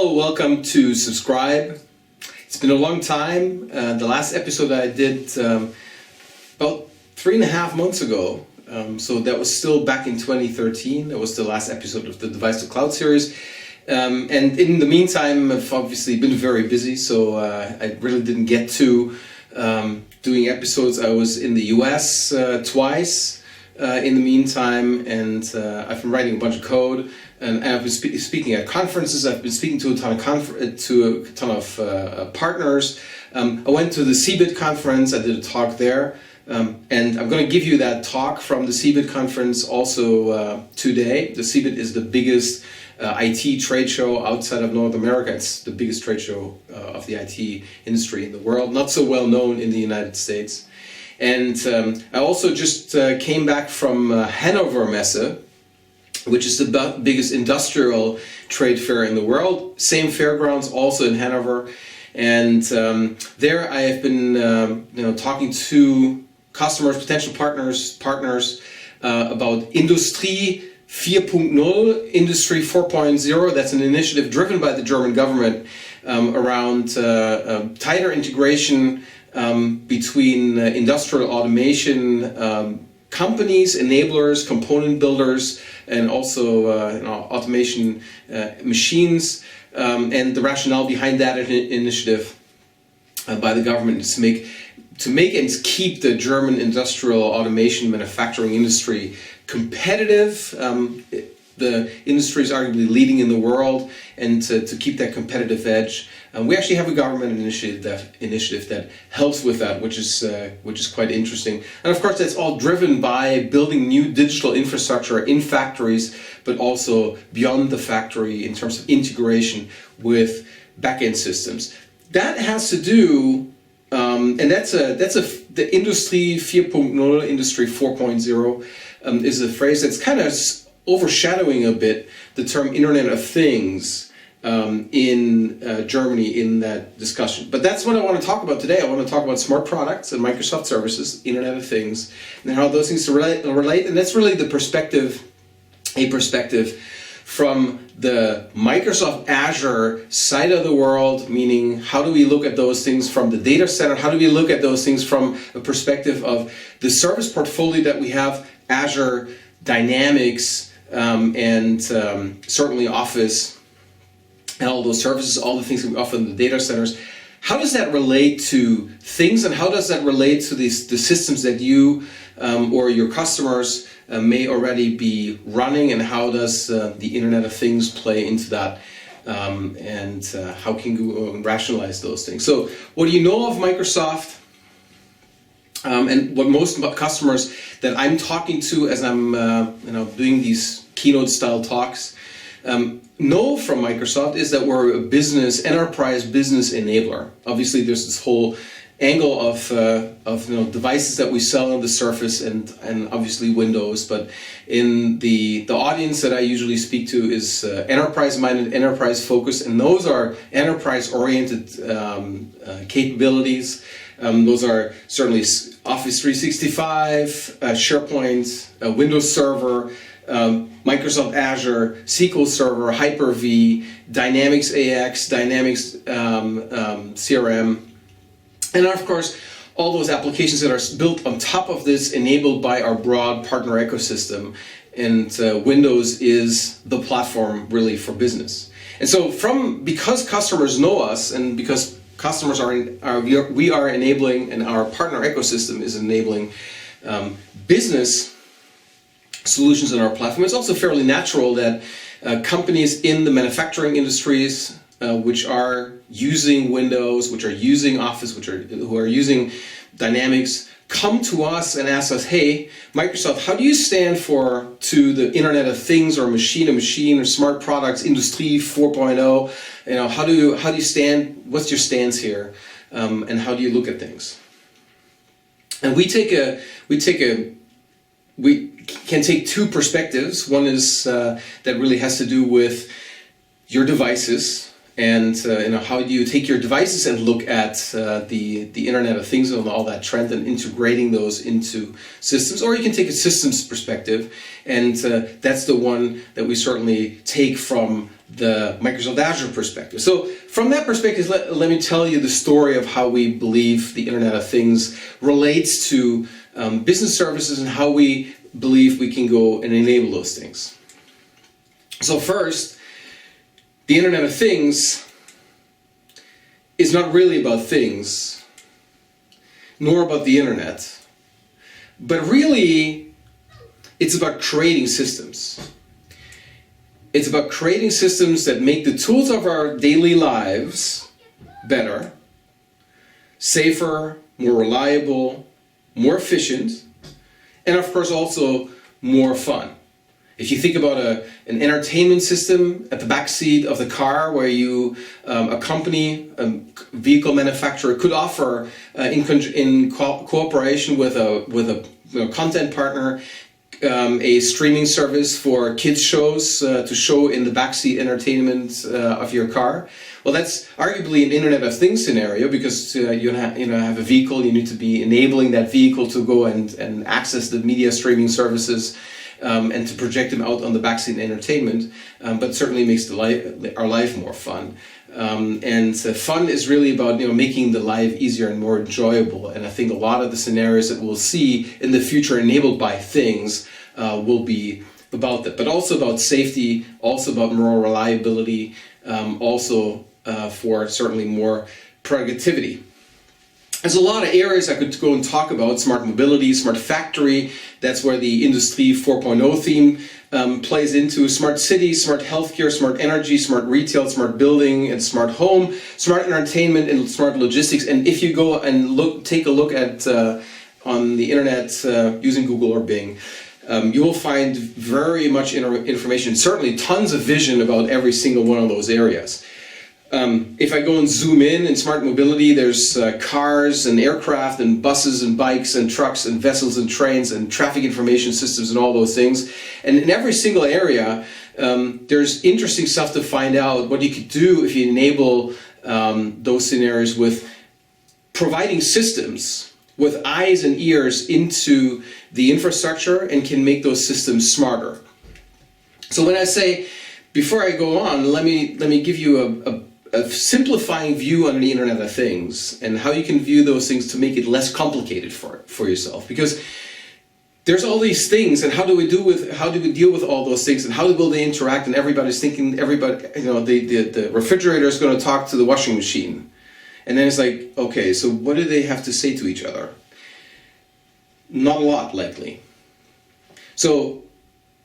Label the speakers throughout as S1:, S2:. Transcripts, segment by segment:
S1: Hello, welcome to Subscribe. It's been a long time. The last episode I did about 3.5 months ago. So that was still back in 2013. That was the last episode of the Device to Cloud series. And in the meantime, I've obviously been very busy, so I really didn't get to doing episodes. I was in the US twice in the meantime, and I've been writing a bunch of code, and I've been speaking at conferences. I've been speaking to a ton of partners. I went to the CeBIT conference. I did a talk there. And I'm going to give you that talk from the CeBIT conference also today. The CeBIT is the biggest IT trade show outside of North America. It's the biggest trade show of the IT industry in the world, not so well known in the United States. And I also just came back from Hannover Messe, which is the biggest industrial trade fair in the world. Same fairgrounds also in Hanover. And there I have been talking to customers, potential partners about Industrie 4.0, Industry 4.0. That's an initiative driven by the German government around tighter integration between industrial automation companies, enablers, component builders, and also automation machines. And the rationale behind that initiative by the government is to make and keep the German industrial automation manufacturing industry competitive. The industry is arguably leading in the world, and to keep that competitive edge. We actually have a government initiative that helps with that, which is quite interesting. And of course, that's all driven by building new digital infrastructure in factories, but also beyond the factory in terms of integration with back-end systems. That has to do, and the Industry 4.0, Industry 4.0 is a phrase that's kind of overshadowing a bit the term Internet of Things in Germany in that discussion. But that's what I want to talk about today. I want to talk about smart products and Microsoft services, Internet of Things, and how those things relate. And that's really a perspective from the Microsoft Azure side of the world, meaning how do we look at those things from the data center? How do we look at those things from a perspective of the service portfolio that we have, Azure, Dynamics, and certainly Office, and all those services, all the things that we offer in the data centers. How does that relate to things, and how does that relate to the systems that you or your customers may already be running, and how does the Internet of Things play into that, and how can you rationalize those things? So what do you know of Microsoft? And what most customers that I'm talking to as I'm doing these keynote style talks know from Microsoft is that we're a enterprise business enabler. Obviously, there's this whole angle of devices that we sell on the Surface and obviously Windows, but in the audience that I usually speak to is enterprise-minded, enterprise-focused, and those are enterprise-oriented capabilities. Those are certainly Office 365, SharePoint, Windows Server, Microsoft Azure, SQL Server, Hyper-V, Dynamics AX, Dynamics CRM, and of course, all those applications that are built on top of this, enabled by our broad partner ecosystem. And Windows is the platform really for business. And so because customers know us, and because customers we are enabling, and our partner ecosystem is enabling business solutions in our platform, it's also fairly natural that companies in the manufacturing industries, which are using Windows, which are using Office, who are using Dynamics, come to us and ask us, hey, Microsoft, how do you stand to the Internet of Things, or machine-to-machine, or smart products, Industry 4.0? How do you stand? What's your stance here? And how do you look at things? And we can take two perspectives. One is that really has to do with your devices, and how do you take your devices and look at the Internet of Things and all that trend, and integrating those into systems. Or you can take a systems perspective, and that's the one that we certainly take from the Microsoft Azure perspective. So from that perspective, let me tell you the story of how we believe the Internet of Things relates to business services and how we believe we can go and enable those things. So first, the Internet of Things is not really about things, nor about the Internet, but really it's about creating systems. It's about creating systems that make the tools of our daily lives better, safer, more reliable, more efficient, and of course also more fun. If you think about an entertainment system at the back seat of the car, where a company, a vehicle manufacturer could offer in cooperation with a content partner, a streaming service for kids shows to show in the backseat entertainment of your car. Well, that's arguably an Internet of Things scenario, because you have a vehicle, you need to be enabling that vehicle to go and access the media streaming services and to project them out on the backseat entertainment, but certainly makes our life more fun. Fun is really about making the life easier and more enjoyable. And I think a lot of the scenarios that we'll see in the future enabled by things will be about that, but also about safety, also about more reliability, also for certainly more productivity. There's a lot of areas I could go and talk about: smart mobility, smart factory. That's where the Industry 4.0 theme plays into. Smart city, smart healthcare, smart energy, smart retail, smart building, and smart home, smart entertainment, and smart logistics. And if you go and take a look at on the internet using Google or Bing, you will find very much information, certainly tons of vision about every single one of those areas. If I go and zoom in smart mobility, there's cars and aircraft and buses and bikes and trucks and vessels and trains and traffic information systems and all those things. And in every single area, there's interesting stuff to find out what you could do if you enable those scenarios with providing systems with eyes and ears into the infrastructure and can make those systems smarter. So when I say, before I go on, let me give you a simplifying view on the Internet of Things and how you can view those things to make it less complicated for yourself. Because there's all these things, and how do we deal with all those things, and how will they interact? And everybody's thinking, the refrigerator is going to talk to the washing machine, and then it's like, okay, so what do they have to say to each other? Not a lot, likely. So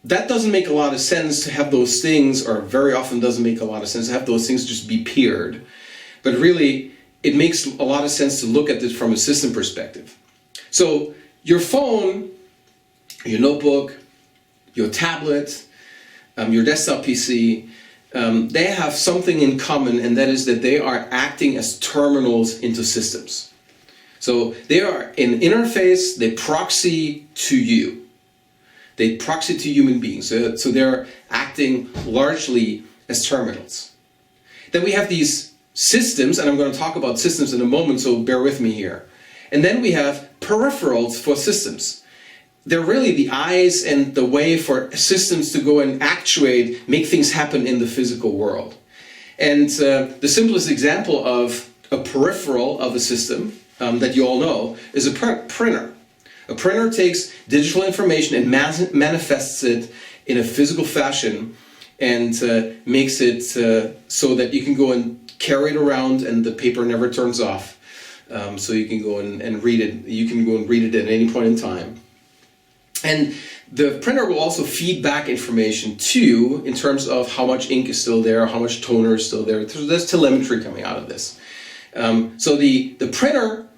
S1: that doesn't make a lot of sense to have those things, or very often doesn't make a lot of sense to have those things just be peered. But really, it makes a lot of sense to look at this from a system perspective. So your phone, your notebook, your tablet, your desktop PC, they have something in common, and that is that they are acting as terminals into systems. So they are an interface, they proxy to you. They proxy to human beings, so they're acting largely as terminals. Then we have these systems, and I'm going to talk about systems in a moment, so bear with me here. And then we have peripherals for systems. They're really the eyes and the way for systems to go and actuate, make things happen in the physical world. And the simplest example of a peripheral of a system that you all know is a printer. A printer takes digital information and manifests it in a physical fashion and makes it so that you can go and carry it around and the paper never turns off. So you can go and read it. You can go and read it at any point in time. And the printer will also feed back information to you in terms of how much ink is still there, how much toner is still there. So there's telemetry coming out of this. So the printer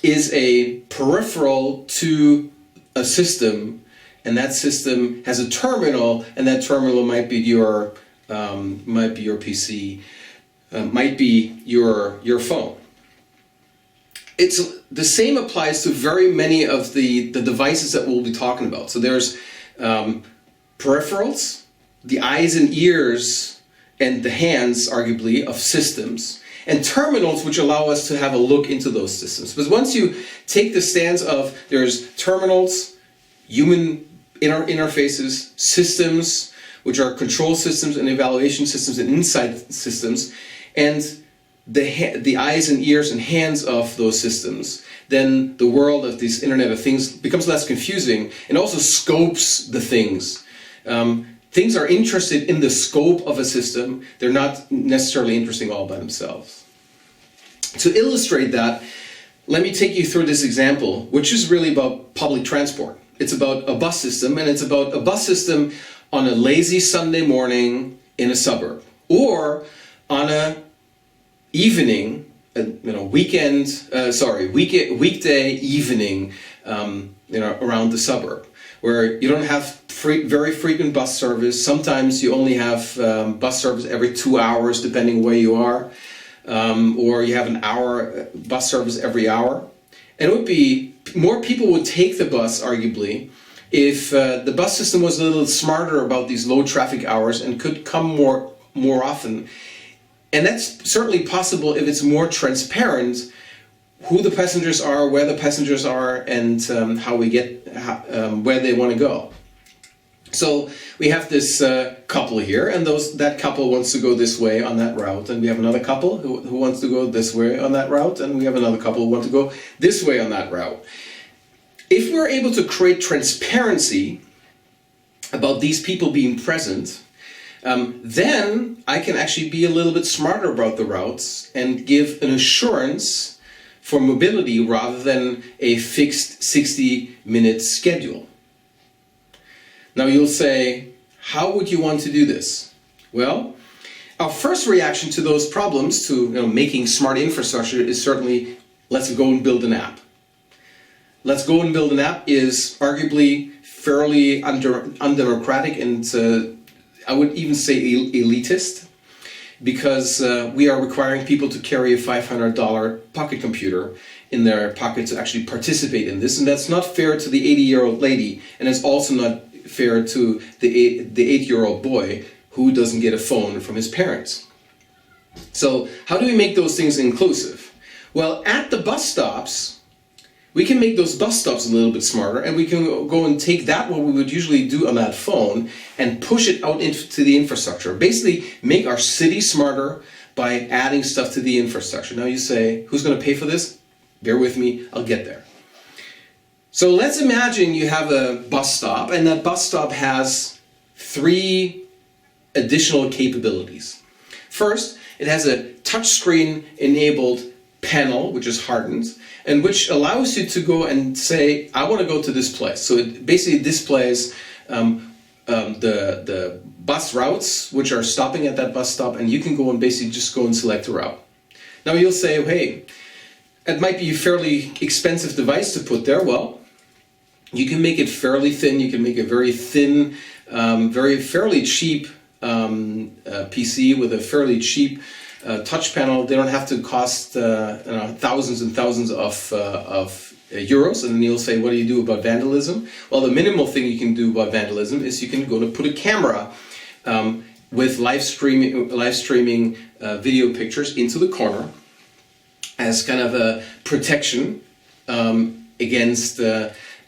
S1: is a peripheral to a system, and that system has a terminal, and that terminal might be your PC, might be your phone. It's the same applies to very many of the devices that we'll be talking about. So there's peripherals, the eyes and ears, and the hands, arguably, of systems, and terminals, which allow us to have a look into those systems. But once you take the stance of there's terminals, human interfaces, systems, which are control systems and evaluation systems and insight systems, and the eyes and ears and hands of those systems, then the world of this Internet of Things becomes less confusing and also scopes the things. Things are interested in the scope of a system. They're not necessarily interesting all by themselves. To illustrate that, let me take you through this example, which is really about public transport. It's about a bus system, and it's about a bus system on a lazy Sunday morning in a suburb, or on a evening, weekday evening, around the suburb, where you don't have very frequent bus service. Sometimes you only have bus service every 2 hours, depending where you are, or you have an hour bus service every hour. And it would be more people would take the bus, arguably, if the bus system was a little smarter about these low traffic hours and could come more often. And that's certainly possible if it's more transparent who the passengers are, where the passengers are, and how we get where they want to go. So we have this couple here, and that couple wants to go this way on that route, and we have another couple who wants to go this way on that route, and we have another couple who want to go this way on that route. If we're able to create transparency about these people being present, then I can actually be a little bit smarter about the routes and give an assurance for mobility rather than a fixed 60-minute schedule. Now you'll say, how would you want to do this? Well, our first reaction to those problems, to making smart infrastructure, is certainly, let's go and build an app. Let's go and build an app is arguably fairly undemocratic and I would even say elitist, because we are requiring people to carry a $500 pocket computer in their pocket to actually participate in this, and that's not fair to the 80-year-old lady, and it's also not fair to the 8-year-old boy who doesn't get a phone from his parents. So how do we make those things inclusive? Well, at the bus stops, we can make those bus stops a little bit smarter, and we can go and take that, what we would usually do on that phone, and push it out into the infrastructure. Basically, make our city smarter by adding stuff to the infrastructure. Now you say, who's going to pay for this? Bear with me, I'll get there. So let's imagine you have a bus stop, and that bus stop has 3 additional capabilities. First, it has a touchscreen enabled panel, which is hardened, and which allows you to go and say, I want to go to this place. So it basically displays the bus routes which are stopping at that bus stop, and you can go and basically just go and select a route. Now you'll say, hey, it might be a fairly expensive device to put there. Well, you can make it fairly thin. You can make a very thin, fairly cheap PC with a fairly cheap touch panel. They don't have to cost thousands and thousands of euros. And then you'll say, what do you do about vandalism? Well, the minimal thing you can do about vandalism is you can go to put a camera with live streaming video pictures into the corner as kind of a protection against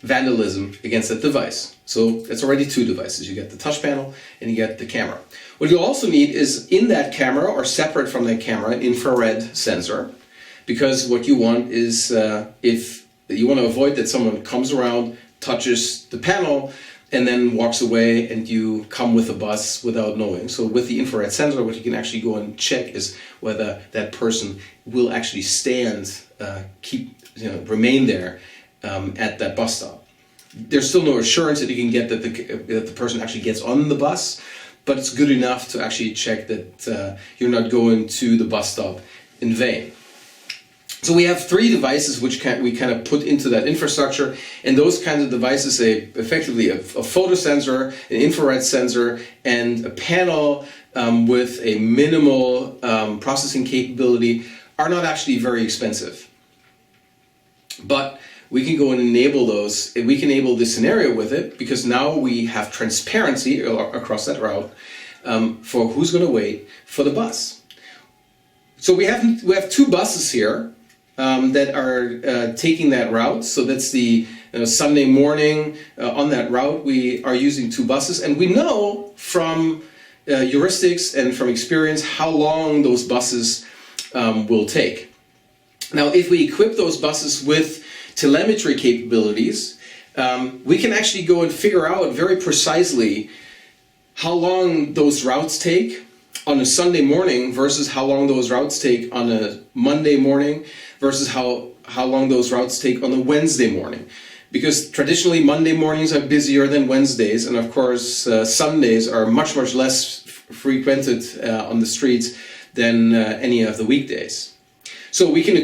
S1: vandalism against that device. So that's already 2 devices. You get the touch panel and you get the camera. What you'll also need is in that camera, or separate from that camera, an infrared sensor, because what you want is if you want to avoid that someone comes around, touches the panel, and then walks away and you come with the bus without knowing. So with the infrared sensor, what you can actually go and check is whether that person will actually remain there at that bus stop. There's still no assurance that you can get that the person actually gets on the bus, but it's good enough to actually check that you're not going to the bus stop in vain. So we have 3 devices which we kind of put into that infrastructure, and those kinds of devices, effectively a photo sensor, an infrared sensor, and a panel with a minimal processing capability, are not actually very expensive. But we can go and enable those, and we can enable this scenario with it, because now we have transparency across that route for who's going to wait for the bus. So we have 2 buses here that are taking that route. So that's the Sunday morning on that route we are using 2 buses, and we know from heuristics and from experience how long those buses will take. Now, if we equip those buses with telemetry capabilities, we can actually go and figure out very precisely how long those routes take on a Sunday morning versus how long those routes take on a Monday morning versus how long those routes take on a Wednesday morning. Because traditionally Monday mornings are busier than Wednesdays, and of course Sundays are much less frequented on the streets than any of the weekdays. So we can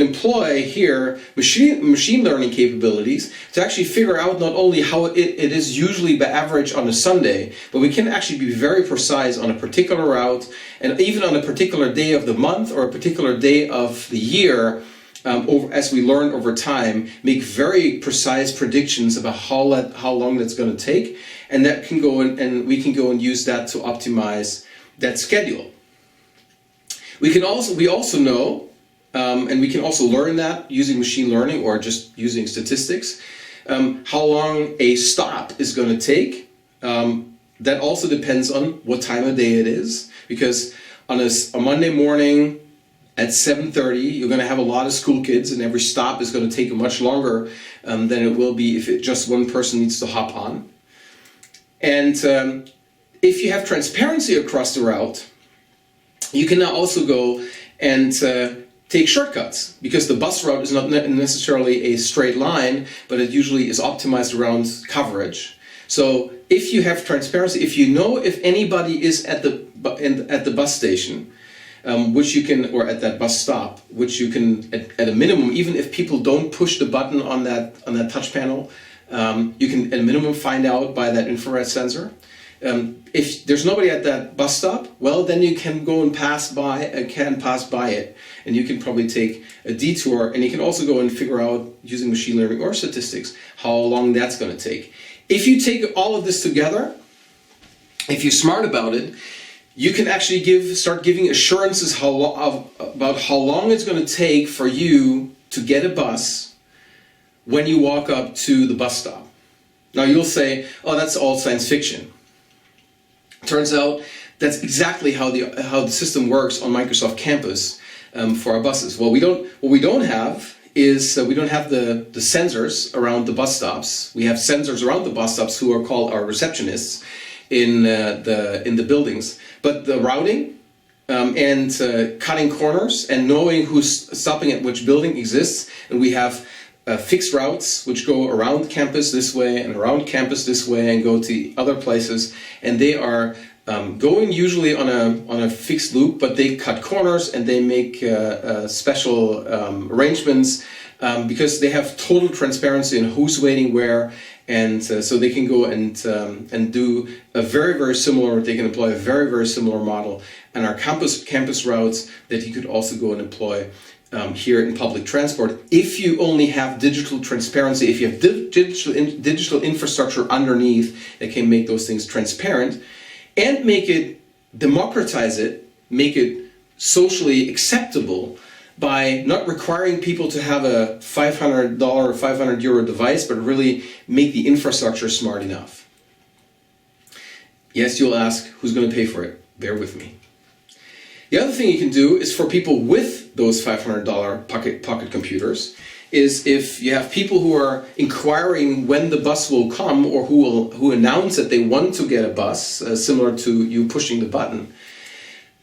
S1: employ here machine learning capabilities to actually figure out not only how it is usually by average on a Sunday, but we can actually be very precise on a particular route, and even on a particular day of the month or a particular day of the year, as we learn over time, make very precise predictions about how long that's going to take, and that can go in, and we can go and use that to optimize that schedule. We also know, and we can also learn that using machine learning or just using statistics, how long a stop is going to take. That also depends on what time of day it is, because on a Monday morning at 7:30, you're going to have a lot of school kids, and every stop is going to take much longer than it will be if just one person needs to hop on. And if you have transparency across the route, you can now also go and take shortcuts, because the bus route is not necessarily a straight line, but it usually is optimized around coverage. So if you have transparency, if you know if anybody is at the bus station, which you can, or at that bus stop, which you can, at a minimum, even if people don't push the button on that touch panel, you can at a minimum find out by that infrared sensor. If there's nobody at that bus stop, well, then you can go and pass by it, and you can probably take a detour, and you can also go and figure out, using machine learning or statistics, how long that's going to take. If you take all of this together, if you're smart about it, you can actually start giving assurances about how long it's going to take for you to get a bus when you walk up to the bus stop. Now you'll say, oh, that's all science fiction. Turns out that's exactly how the system works on Microsoft Campus for our buses. What we don't have is we don't have the sensors around the bus stops. We have sensors around the bus stops who are called our receptionists in the buildings. But the routing and cutting corners and knowing who's stopping at which building exists, and we have fixed routes which go around campus this way and around campus this way and go to other places, and they are going usually on a fixed loop, but they cut corners and they make special arrangements because they have total transparency in who's waiting where, and so they can go and do a very similar. They can employ a very similar model, and our campus routes that you could also go and employ here in public transport, if you only have digital transparency, if you have digital infrastructure underneath that can make those things transparent and democratize it, make it socially acceptable by not requiring people to have a $500 or €500 device, but really make the infrastructure smart enough. Yes, you'll ask, who's going to pay for it? Bear with me. The other thing you can do is for people with those $500 pocket computers, is if you have people who are inquiring when the bus will come, or who announce that they want to get a bus, similar to you pushing the button,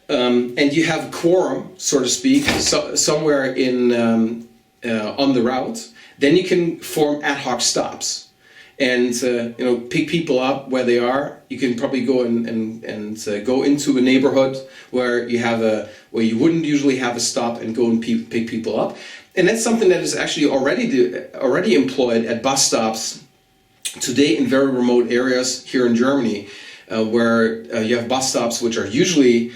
S1: and you have a quorum, so to speak, somewhere on the route, then you can form ad hoc stops. And pick people up where they are. You can probably go and go into a neighborhood where you wouldn't usually have a stop, and go and pick people up. And that's something that is actually already employed at bus stops today in very remote areas here in Germany, where you have bus stops which are usually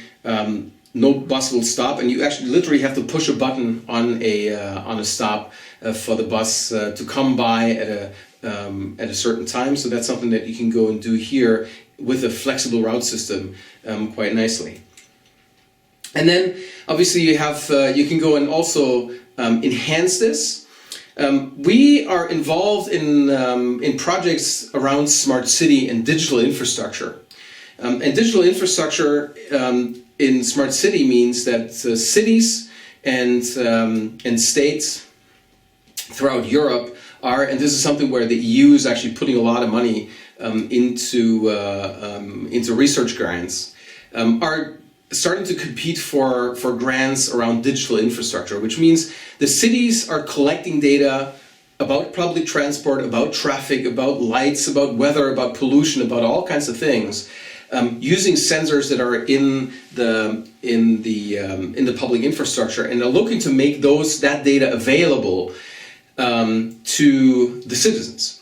S1: no bus will stop, and you actually literally have to push a button on a stop for the bus to come by at a certain time. So that's something that you can go and do here with a flexible route system quite nicely. And then obviously you can go and also enhance this We are involved in projects around smart city and digital infrastructure. And digital infrastructure in smart city means that cities and states throughout Europe are, and this is something where the EU is actually putting a lot of money into research grants, are starting to compete for grants around digital infrastructure, which means the cities are collecting data about public transport, about traffic, about lights, about weather, about pollution, about all kinds of things, using sensors that are in the public infrastructure, and are looking to make that data available to the citizens.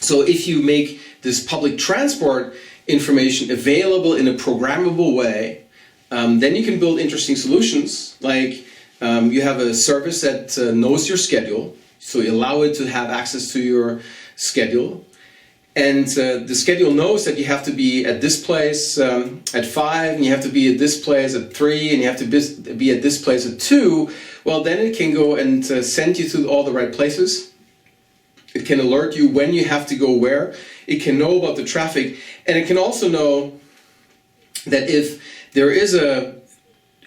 S1: So if you make this public transport information available in a programmable way, then you can build interesting solutions, like you have a service that knows your schedule, so you allow it to have access to your schedule, and the schedule knows that you have to be at this place at 5, and you have to be at this place at 3, and you have to be at this place at 2. Well, then it can go and send you to all the right places. It can alert you when you have to go where. It can know about the traffic, and it can also know that if there is a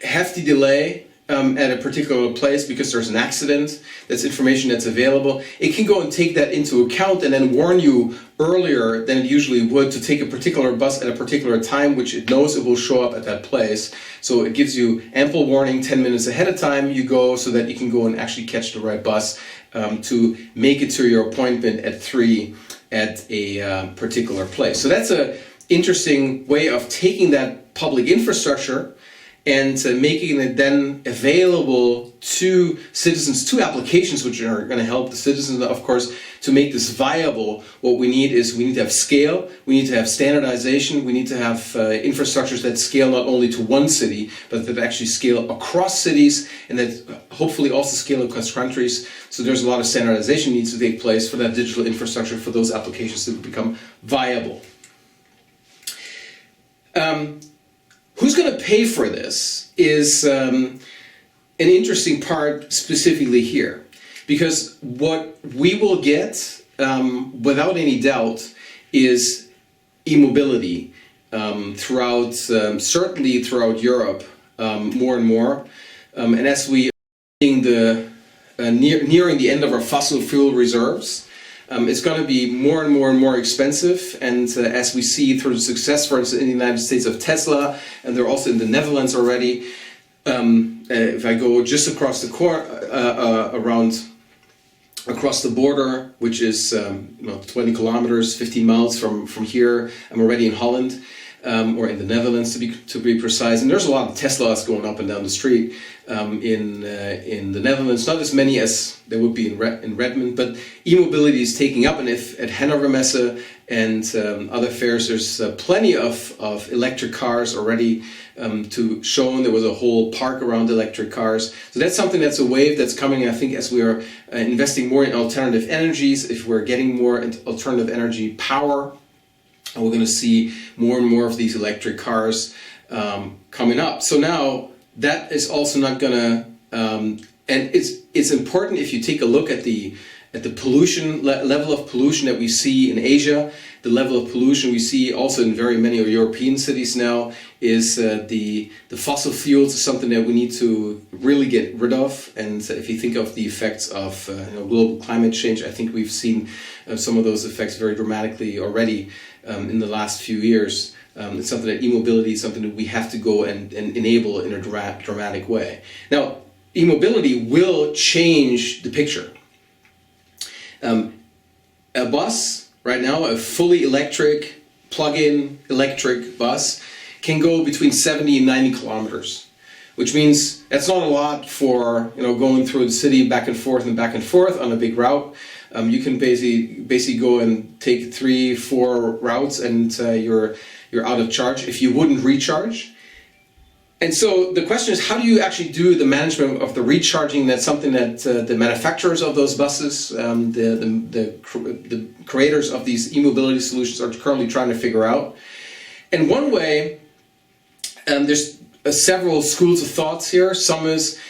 S1: hefty delay at a particular place because there's an accident, that's information that's available. It can go and take that into account and then warn you earlier than it usually would to take a particular bus at a particular time, which it knows it will show up at that place. So it gives you ample warning 10 minutes ahead of time you go, so that you can go and actually catch the right bus to make it to your appointment at 3 at a particular place. So that's an interesting way of taking that public infrastructure and making it then available to citizens, to applications which are going to help the citizens, of course. To make this viable, what we need to have scale, we need to have standardization, we need to have infrastructures that scale not only to one city, but that actually scale across cities, and that hopefully also scale across countries. So there's a lot of standardization needs to take place for that digital infrastructure, for those applications to become viable. Who's going to pay for this is an interesting part specifically here, because what we will get without any doubt is e-mobility throughout, certainly throughout Europe, more and more. And as we are nearing the end of our fossil fuel reserves, it's going to be more and more and more expensive, and as we see through the success, for instance, in the United States of Tesla, and they're also in the Netherlands already. If I go just across the across the border, which is 20 kilometers, 15 miles from here, I'm already in Holland, or in the Netherlands to be precise. And there's a lot of Teslas going up and down the street in the Netherlands. Not as many as there would be in Redmond, but e-mobility is taking up. And if at Hannover Messe and other fairs, there's plenty of electric cars already to show. There was a whole park around electric cars. So that's something that's a wave that's coming. I think as we are investing more in alternative energies, if we're getting more alternative energy power, and we're going to see more and more of these electric cars coming up. So now that is also not going to, and it's important if you take a look at the pollution level of pollution that we see in Asia. The level of pollution we see also in very many European cities now is the fossil fuels is something that we need to really get rid of. And if you think of the effects of global climate change, I think we've seen some of those effects very dramatically already in the last few years. It's something that e-mobility is something that we have to go and enable in a dramatic way. Now, e-mobility will change the picture. A bus right now, a fully electric, plug-in electric bus, can go between 70 and 90 kilometers, which means that's not a lot for going through the city back and forth on a big route. You can basically go and take 3-4 routes, and you're out of charge if you wouldn't recharge. And so the question is, how do you actually do the management of the recharging? That's something that the manufacturers of those buses, the creators of these e-mobility solutions are currently trying to figure out. And one way, there's several schools of thoughts here. Some is,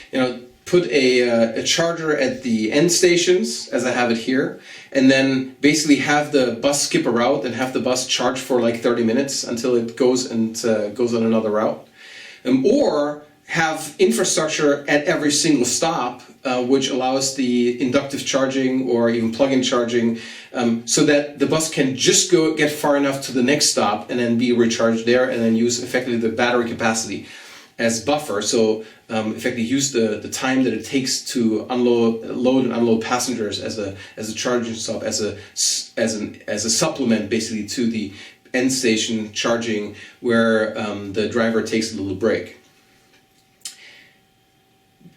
S1: put a charger at the end stations, as I have it here, and then basically have the bus skip a route and have the bus charge for like 30 minutes until it goes and goes on another route. Or have infrastructure at every single stop, which allows the inductive charging or even plug-in charging, so that the bus can just get far enough to the next stop and then be recharged there, and then use effectively the battery capacity as buffer. So effectively use the time that it takes to load and unload passengers as a charging stop, as a supplement basically to the end station charging, where the driver takes a little break.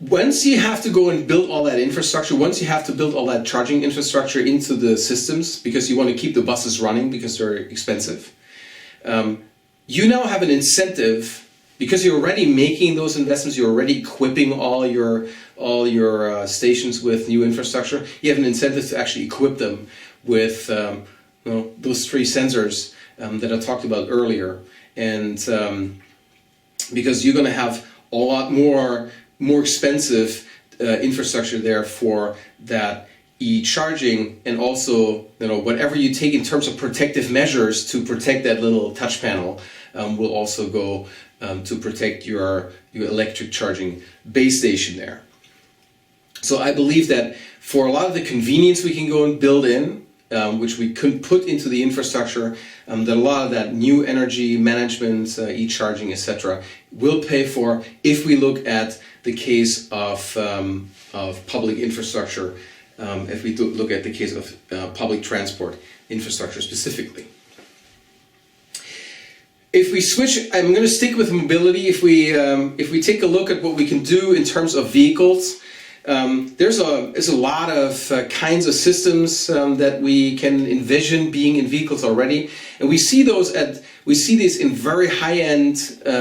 S1: Once you have to go and build all that infrastructure, once you have to build all that charging infrastructure into the systems because you want to keep the buses running because they're expensive, you now have an incentive, because you're already making those investments, you're already equipping all your stations with new infrastructure. You have an incentive to actually equip them with those 3 sensors that I talked about earlier, and because you're going to have a lot more expensive infrastructure there for that e-charging, and also whatever you take in terms of protective measures to protect that little touch panel will also go to protect your electric charging base station there. So I believe that for a lot of the convenience we can go and build in, which we couldn't put into the infrastructure, that a lot of that new energy management, e-charging, etc., will pay for if we look at the case of public infrastructure, if we look at the case of public transport infrastructure specifically. If we switch, I'm going to stick with mobility. If we take a look at what we can do in terms of vehicles, there's a lot of kinds of systems that we can envision being in vehicles already, and we see these in very high-end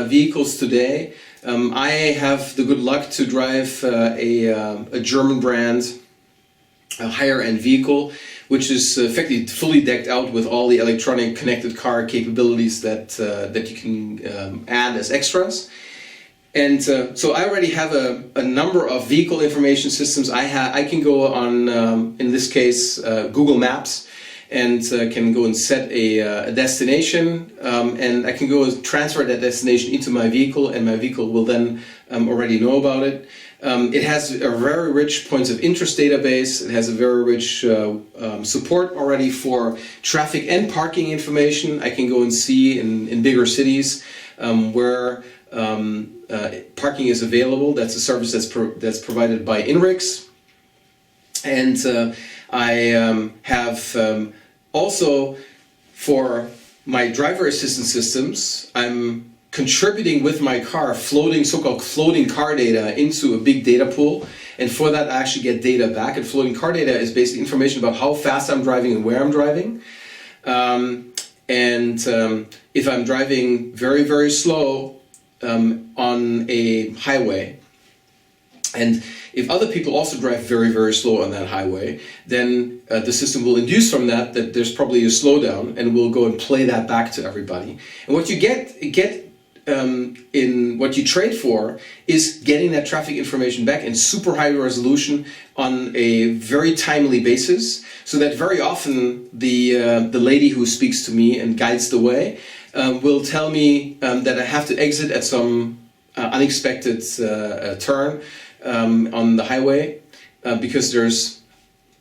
S1: vehicles today. I have the good luck to drive a German brand, a higher-end vehicle, which is effectively fully decked out with all the electronic connected car capabilities that you can add as extras. And so I already have a number of vehicle information systems. I can go on, in this case, Google Maps, and can go and set a destination, and I can go and transfer that destination into my vehicle, and my vehicle will then already know about it. It has a very rich points of interest database. It has a very rich support already for traffic and parking information. I can go and see in bigger cities where parking is available. That's a service that's provided by INRIX. And I have also, for my driver assistance systems, I'm contributing with my car so-called floating car data into a big data pool, and for that I actually get data back. And floating car data is basically information about how fast I'm driving and where I'm driving. If I'm driving very, very slow on a highway, and if other people also drive very, very slow on that highway, then the system will induce from that there's probably a slowdown, and will go and play that back to everybody. And what you get in what you trade for is getting that traffic information back in super high resolution on a very timely basis, so that very often the lady who speaks to me and guides the way will tell me that I have to exit at some unexpected turn on the highway because there's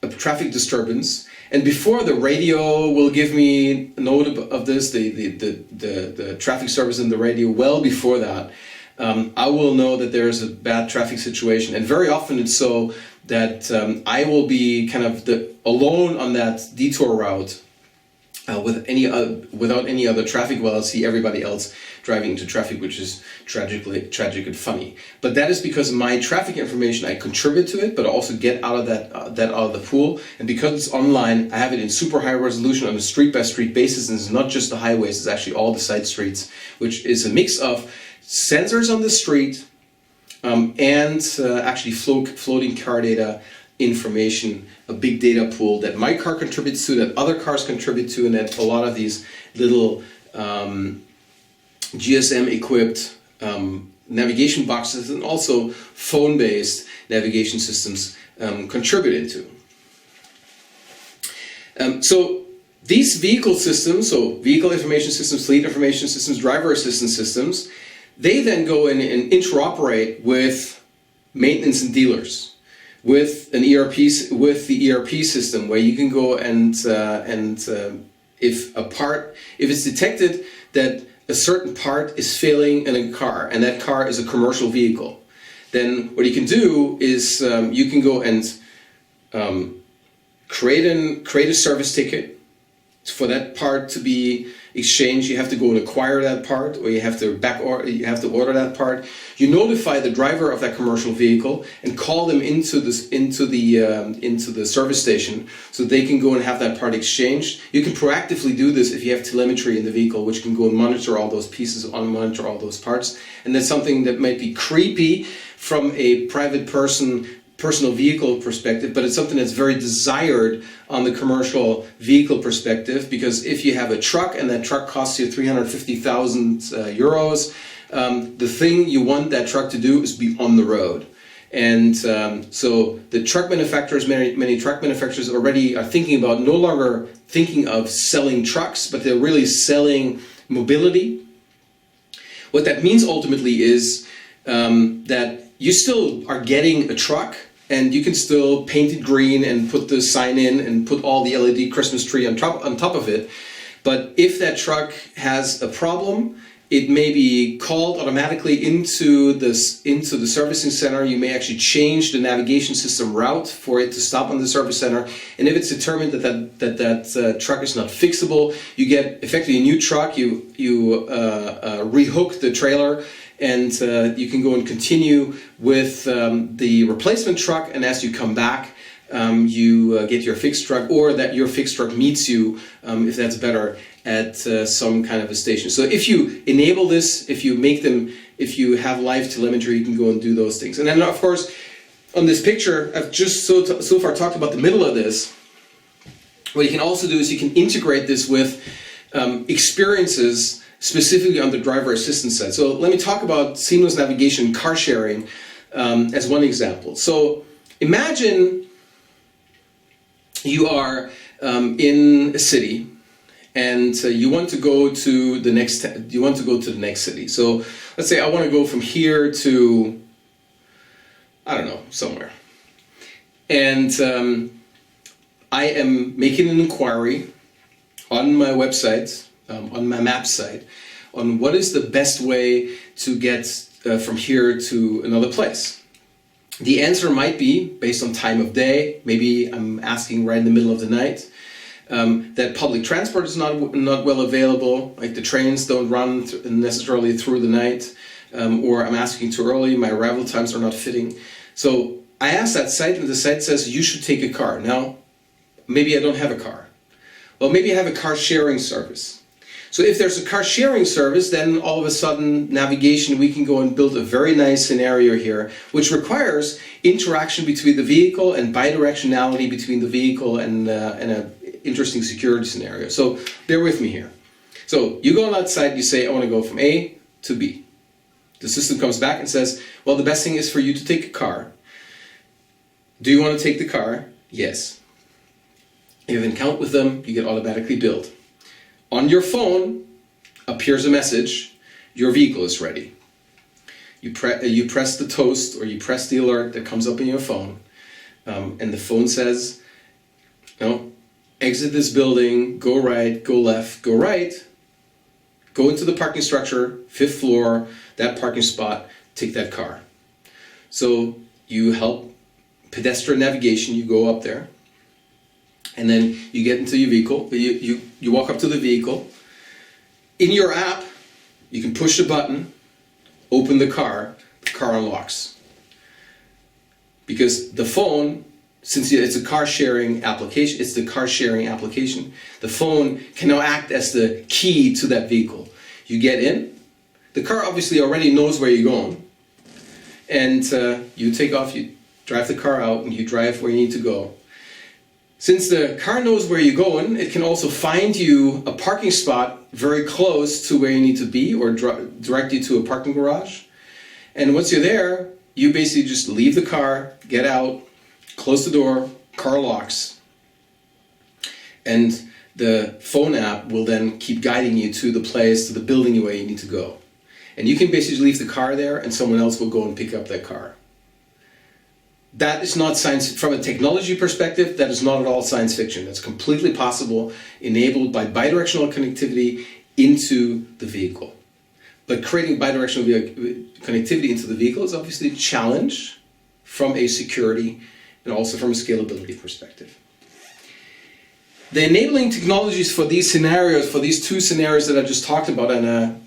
S1: a traffic disturbance. And before the radio will give me note of this, the traffic service in the radio, well before that, I will know that there is a bad traffic situation. And very often it's so that I will be kind of alone on that detour route without any other traffic, while I see everybody else driving into traffic, which is tragic and funny. But that is because my traffic information, I contribute to it, but I also get out of that out of the pool. And because it's online, I have it in super high resolution on a street-by-street basis, and it's not just the highways, it's actually all the side streets, which is a mix of sensors on the street and actually floating car data information, a big data pool that my car contributes to, that other cars contribute to, and that a lot of these little GSM equipped navigation boxes and also phone-based navigation systems contribute into. So these vehicle systems, so vehicle information systems, fleet information systems, driver assistance systems, they then go in and interoperate with maintenance and dealers, with an ERP, with the ERP system, where you can go and if it's detected that a certain part is failing in a car, and that car is a commercial vehicle, then what you can do is you can go and create a service ticket for that part to be exchanged. You have to go and acquire that part, or you have to order that part. You notify the driver of that commercial vehicle and call them into the service station so they can go and have that part exchanged. You can proactively do this if you have telemetry in the vehicle, which can go and monitor all those pieces, monitor all those parts. And that's something that might be creepy from a private personal vehicle perspective, but it's something that's very desired on the commercial vehicle perspective, because if you have a truck and that truck costs you 350,000 euros, the thing you want that truck to do is be on the road. And so the truck manufacturers, many truck manufacturers already are thinking about no longer thinking of selling trucks, but they're really selling mobility. What that means ultimately is that you still are getting a truck, and you can still paint it green and put the sign in and put all the LED Christmas tree on top of it. But if that truck has a problem, it may be called automatically into the servicing center. You may actually change the navigation system route for it to stop on the service center. And if it's determined that truck is not fixable, you get effectively a new truck. You rehook the trailer, and you can go and continue with the replacement truck, and as you come back, you get your fixed truck, or that your fixed truck meets you, if that's better, at some kind of a station. So if you enable this, if you have live telemetry, you can go and do those things. And then of course, on this picture, I've just so far talked about the middle of this. What you can also do is you can integrate this with experiences specifically on the driver assistance side. So let me talk about seamless navigation, car sharing, as one example. So imagine you are in a city, and you want to go to the next city. So let's say I want to go from here to, I don't know, somewhere. And I am making an inquiry on my website, on my map site, on what is the best way to get from here to another place. The answer might be based on time of day. Maybe I'm asking right in the middle of the night. That public transport is not well available, like the trains don't run necessarily through the night, or I'm asking too early, my arrival times are not fitting. So I ask that site, and the site says you should take a car. Now, maybe I don't have a car. Well, maybe I have a car sharing service. So if there's a car sharing service, then all of a sudden navigation, we can go and build a very nice scenario here, which requires interaction between the vehicle and bidirectionality between the vehicle and an interesting security scenario. So bear with me here. So you go outside, you say, I want to go from A to B. The system comes back and says, well, the best thing is for you to take a car. Do you want to take the car? Yes. If you have an account with them, you get automatically billed. On your phone appears a message, your vehicle is ready. You press the toast, or you press the alert that comes up in your phone, and the phone says, no, exit this building, go right, go left, go right, go into the parking structure, 5th floor, that parking spot, take that car. So you help pedestrian navigation, you go up there, and then you get into your vehicle, you walk up to the vehicle. In your app, you can push the button, open the car unlocks. Because the phone, since it's a car sharing application, the phone can now act as the key to that vehicle. You get in, the car obviously already knows where you're going, and you take off, you drive the car out, and you drive where you need to go. Since the car knows where you're going, it can also find you a parking spot very close to where you need to be, or direct you to a parking garage. And once you're there, you basically just leave the car, get out, close the door, car locks, and the phone app will then keep guiding you to the place, to the building where you need to go. And you can basically leave the car there and someone else will go and pick up that car. That is not science, from a technology perspective, that is not at all science fiction. That's completely possible, enabled by bidirectional connectivity into the vehicle. But creating bidirectional connectivity into the vehicle is obviously a challenge from a security and also from a scalability perspective. The enabling technologies for these scenarios, for these two scenarios that I just talked about, and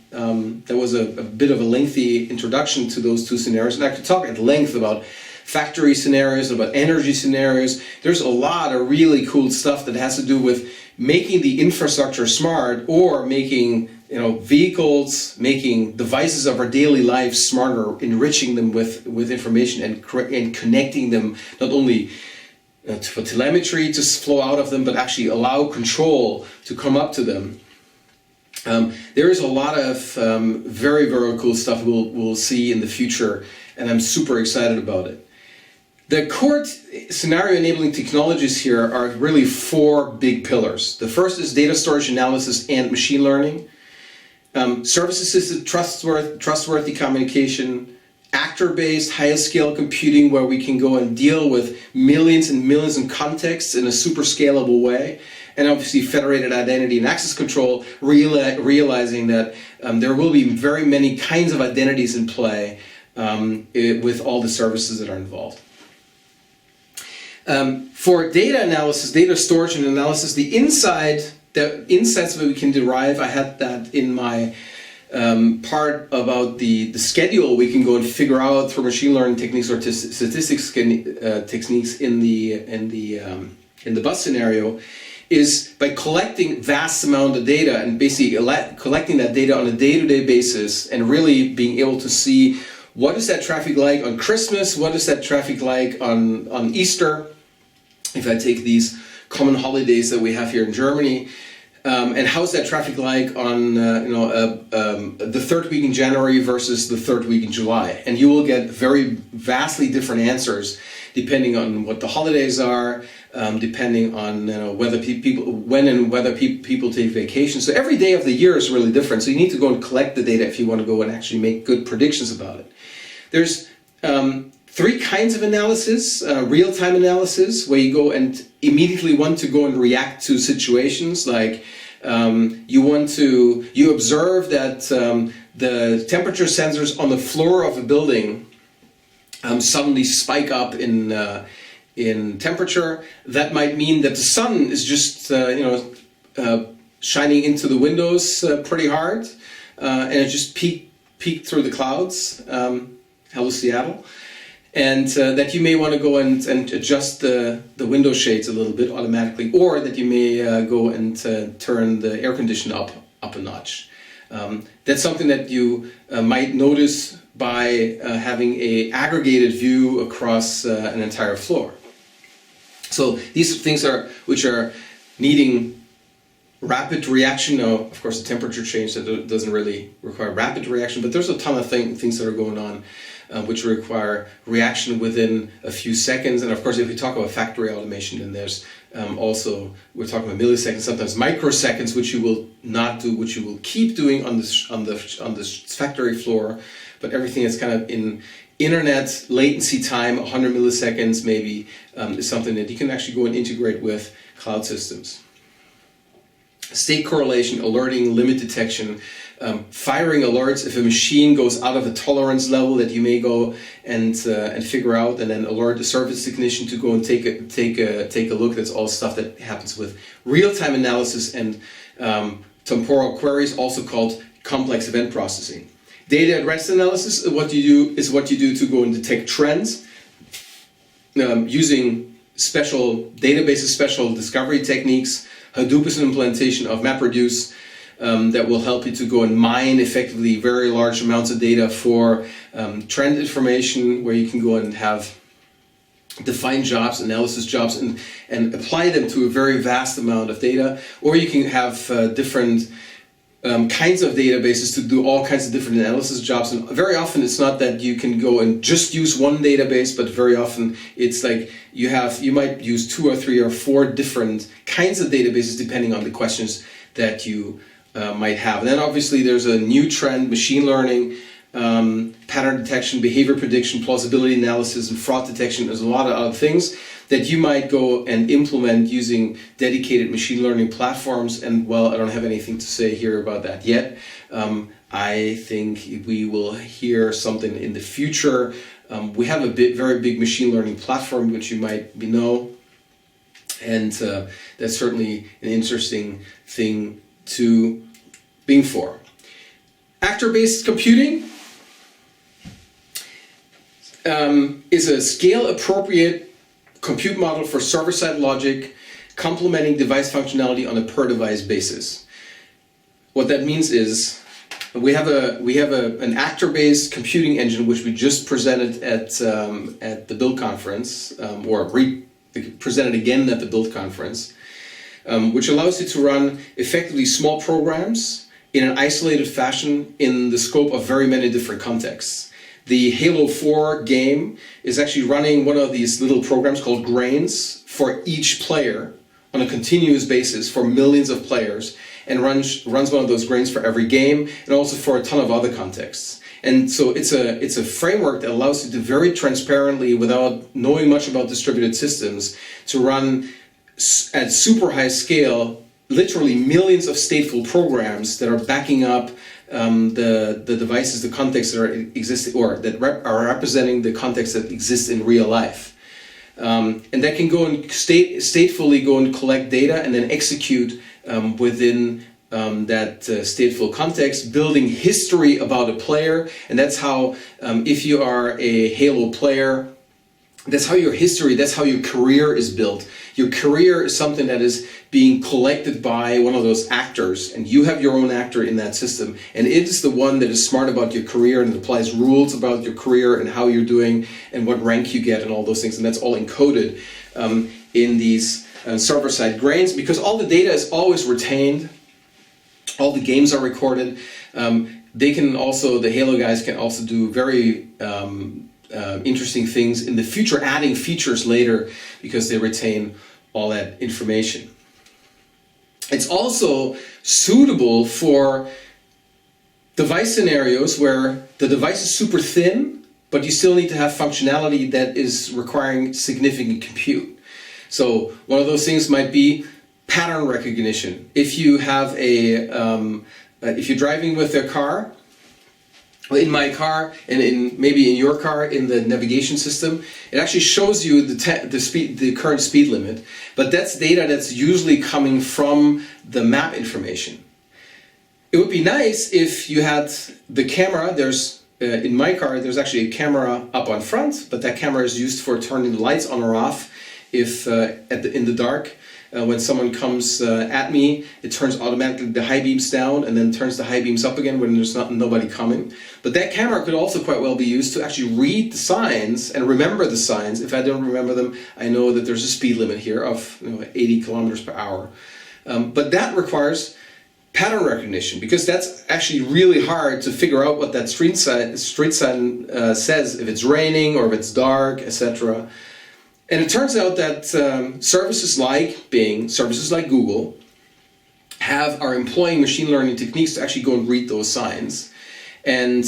S1: there was a bit of a lengthy introduction to those two scenarios, and I could talk at length about factory scenarios, about energy scenarios. There's a lot of really cool stuff that has to do with making the infrastructure smart, or making vehicles, making devices of our daily life smarter, enriching them with information and connecting them not only for telemetry to flow out of them, but actually allow control to come up to them. There is a lot of very, very cool stuff we'll see in the future, and I'm super excited about it. The core scenario enabling technologies here are really four big pillars. The first is data storage analysis and machine learning, service-assisted trustworthy communication, actor-based highest scale computing where we can go and deal with millions and millions of contexts in a super scalable way, and obviously federated identity and access control, realizing that there will be very many kinds of identities in play with all the services that are involved. For data analysis, data storage and analysis, the insights that we can derive, I had that in my part about the schedule we can go and figure out through machine learning techniques or statistics techniques in the bus scenario, is by collecting vast amount of data and basically collecting that data on a day-to-day basis and really being able to see what is that traffic like on Christmas, what is that traffic like on Easter, if I take these common holidays that we have here in Germany, and how's that traffic like on the third week in January versus the third week in July, and you will get very vastly different answers depending on what the holidays are, depending on whether people take vacation. So every day of the year is really different. So you need to go and collect the data if you want to go and actually make good predictions about it. There's three kinds of analysis: real-time analysis, where you go and immediately want to go and react to situations, like you observe that the temperature sensors on the floor of a building suddenly spike up in temperature. That might mean that the sun is just shining into the windows pretty hard, and it just peeked through the clouds. Hello, Seattle. And that you may want to go and adjust the window shades a little bit automatically, or that you may go and turn the air conditioner up a notch. That's something that you might notice by having an aggregated view across an entire floor. So these things which are needing rapid reaction. Now, of course, the temperature change that doesn't really require rapid reaction, but there's a ton of things that are going on which require reaction within a few seconds. And of course, if we talk about factory automation, then there's also, we're talking about milliseconds, sometimes microseconds, which you will not do, which you will keep doing on the factory floor. But everything that's kind of in internet latency time, 100 milliseconds maybe, is something that you can actually go and integrate with cloud systems. State correlation, alerting, limit detection, firing alerts if a machine goes out of a tolerance level that you may go and figure out, and then alert the service technician to go and take a look. That's all stuff that happens with real-time analysis and temporal queries, also called complex event processing. Data at rest analysis is what you do to go and detect trends using special databases, special discovery techniques. Hadoop is an implementation of MapReduce that will help you to go and mine effectively very large amounts of data for trend information, where you can go and have define jobs, analysis jobs, and apply them to a very vast amount of data. Or you can have different kinds of databases to do all kinds of different analysis jobs. And very often it's not that you can go and just use one database, but very often it's like you might use 2 or 3 or 4 different kinds of databases depending on the questions that you might have. And then obviously there's a new trend, machine learning, pattern detection, behavior prediction, plausibility analysis, and fraud detection. There's a lot of other things that you might go and implement using dedicated machine learning platforms. And well, I don't have anything to say here about that yet. I think we will hear something in the future. We have a very big machine learning platform, which you might know. And that's certainly an interesting thing to being for. Actor-based computing is a scale-appropriate compute model for server-side logic, complementing device functionality on a per-device basis. What that means is we have an actor-based computing engine which we just presented at the Build conference, presented again at the Build conference, which allows you to run effectively small programs in an isolated fashion in the scope of very many different contexts. The Halo 4 game is actually running one of these little programs called grains for each player on a continuous basis for millions of players, and runs one of those grains for every game and also for a ton of other contexts. And so it's a framework that allows you to very transparently, without knowing much about distributed systems, to run at super high scale literally millions of stateful programs that are backing up the devices, the contexts that are existing, or that are representing the context that exists in real life. And that can go and statefully go and collect data and then execute within that stateful context, building history about a player. And that's how, if you are a Halo player, that's how your history, that's how your career is built. Your career is something that is being collected by one of those actors, and you have your own actor in that system, and it is the one that is smart about your career and applies rules about your career and how you're doing and what rank you get and all those things, and that's all encoded in these server-side grains, because all the data is always retained, all the games are recorded. They can also, the Halo guys can also do very interesting things in the future, adding features later because they retain all that information. It's also suitable for device scenarios where the device is super thin, but you still need to have functionality that is requiring significant compute. So one of those things might be pattern recognition. If you have if you're driving with a car, in my car and maybe in your car, in the navigation system, it actually shows you the current speed limit, but that's data that's usually coming from the map information. It would be nice if you had the camera. In my car, there's actually a camera up on front, but that camera is used for turning the lights on or off. If in the dark, when someone comes at me, it turns automatically the high beams down and then turns the high beams up again when there's nobody coming. But that camera could also quite well be used to actually read the signs and remember the signs. If I don't remember them, I know that there's a speed limit here of 80 kilometers per hour. But that requires pattern recognition, because that's actually really hard to figure out what that street sign says, if it's raining or if it's dark, etc. And it turns out that services like Bing, services like Google, are employing machine learning techniques to actually go and read those signs. And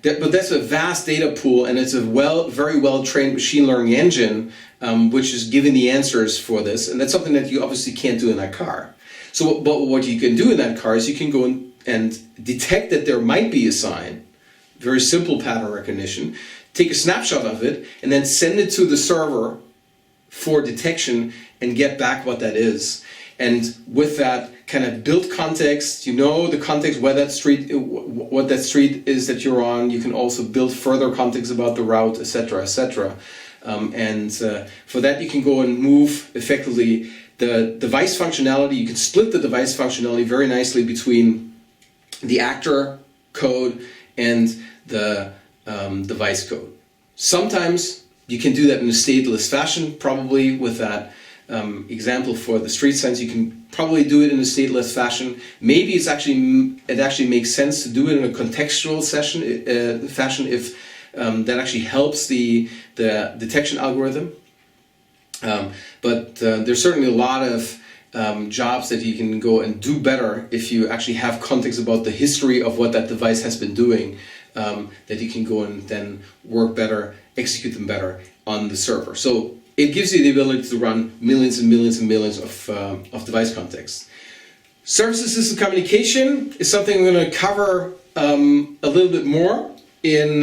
S1: but that's a vast data pool, and it's a very well trained machine learning engine which is giving the answers for this. And that's something that you obviously can't do in that car. So, but what you can do in that car is you can go and detect that there might be a sign, very simple pattern recognition, take a snapshot of it, and then send it to the server for detection and get back what that is. And with that kind of built context, you know the context where that street, what that street is that you're on. You can also build further context about the route, etc., etc. For that, you can go and move effectively the device functionality. You can split the device functionality very nicely between the actor code and the device code. Sometimes you can do that in a stateless fashion, probably with that example for the street signs. You can probably do it in a stateless fashion. Maybe it actually makes sense to do it in a contextual fashion if that actually helps the detection algorithm. But there's certainly a lot of jobs that you can go and do better if you actually have context about the history of what that device has been doing, that you can go and then work better, execute them better on the server. So it gives you the ability to run millions and millions and millions of device contexts. Service assisted communication is something I'm going to cover a little bit more in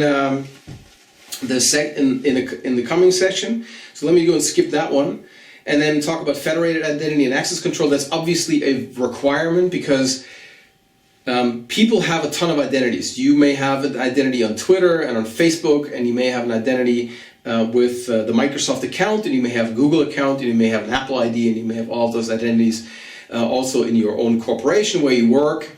S1: the coming section. So let me go and skip that one, and then talk about federated identity and access control. That's obviously a requirement because people have a ton of identities. You may have an identity on Twitter and on Facebook, and you may have an identity with the Microsoft account, and you may have a Google account, and you may have an Apple ID, and you may have all of those identities also in your own corporation where you work.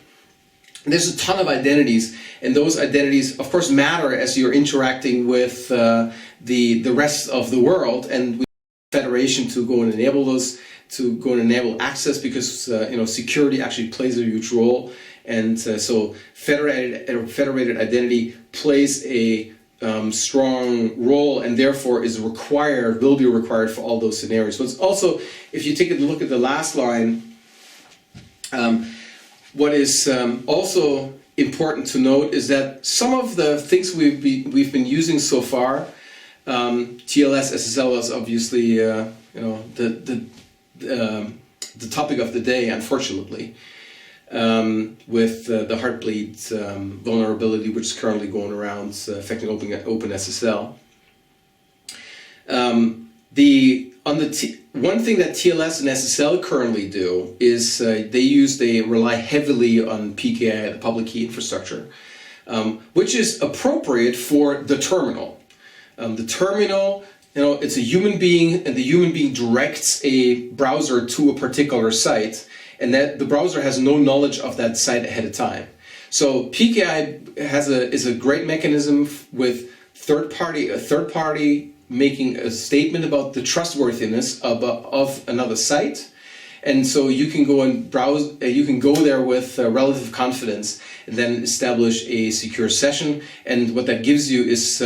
S1: And there's a ton of identities, and those identities, of course, matter as you're interacting with the rest of the world, and we have federation to go and enable those, to go and enable access, because security actually plays a huge role. And so federated identity plays a strong role, and therefore will be required for all those scenarios. But it's also, if you take a look at the last line, what is also important to note is that some of the things we've been using so far, TLS, SSL is obviously the topic of the day, unfortunately. With the Heartbleed vulnerability, which is currently going around affecting OpenSSL. One thing that TLS and SSL currently do is they rely heavily on PKI, the public key infrastructure, which is appropriate for the terminal. The terminal, it's a human being, and the human being directs a browser to a particular site, and that the browser has no knowledge of that site ahead of time. So PKI is a great mechanism with third party making a statement about the trustworthiness of another site, and so you can go and browse. You can go there with relative confidence, and then establish a secure session. And what that gives you is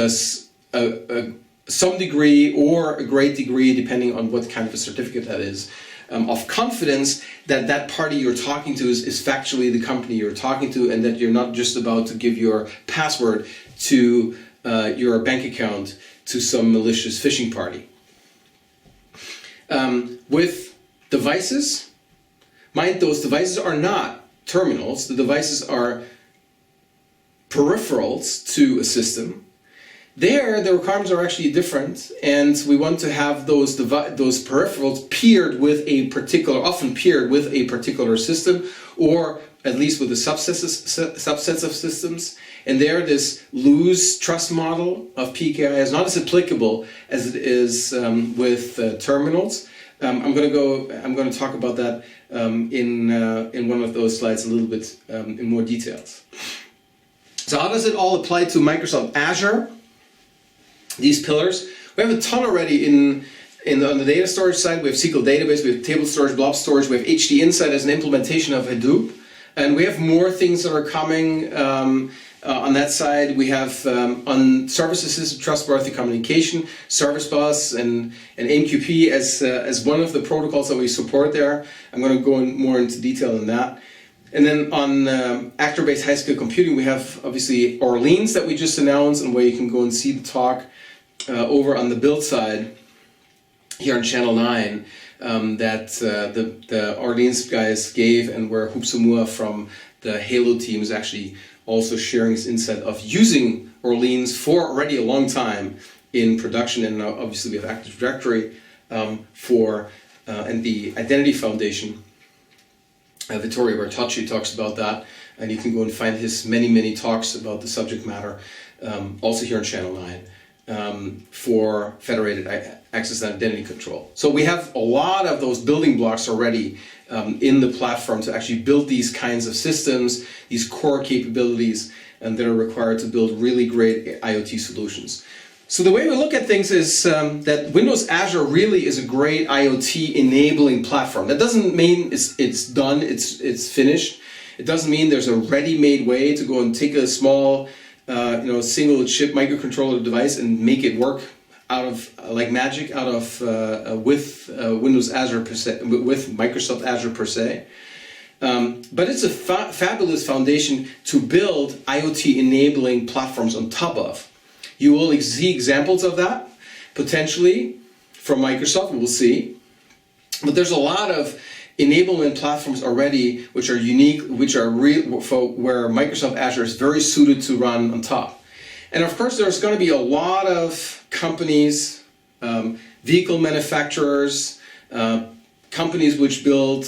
S1: some degree or a great degree, depending on what kind of a certificate that is, of confidence that that party you're talking to is factually the company you're talking to, and that you're not just about to give your password to your bank account to some malicious phishing party. With devices, those devices are not terminals. The devices are peripherals to a system. There, the requirements are actually different, and we want to have those peripherals often paired with a particular system, or at least with the subsets of systems. And there, this loose trust model of PKI is not as applicable as it is with terminals. I'm going to talk about that in one of those slides a little bit in more details. So how does it all apply to Microsoft Azure? These pillars, we have a ton already on the data storage side. We have SQL database, we have table storage, blob storage, we have HD Insight as an implementation of Hadoop, and we have more things that are coming on that side. We have on service assisted trustworthy communication, Service Bus and AMQP as one of the protocols that we support there. I'm going to go more into detail on that. And then on actor-based high-scale computing, we have obviously Orleans that we just announced, and where you can go and see the talk over on the build side here on Channel 9 that the Orleans guys gave, and where Hupsamua from the Halo team is actually also sharing his insight of using Orleans for already a long time in production. And now obviously we have Active Directory and the Identity Foundation. Vittorio Bertocci talks about that, and you can go and find his many talks about the subject matter also here on Channel 9 for federated access and identity control. So we have a lot of those building blocks already in the platform to actually build these kinds of systems, these core capabilities, and that are required to build really great IoT solutions. So the way we look at things is that Windows Azure really is a great IoT enabling platform. That doesn't mean it's done, it's finished. It doesn't mean there's a ready-made way to go and take a small single chip microcontroller device and make it work out of like magic with Windows Azure per se, with Microsoft Azure per se. But it's a fabulous foundation to build IoT enabling platforms on top of. You will see examples of that, potentially, from Microsoft, we'll see. But there's a lot of enablement platforms already which are unique, which are where Microsoft Azure is very suited to run on top. And of course, there's going to be a lot of companies, vehicle manufacturers, companies which build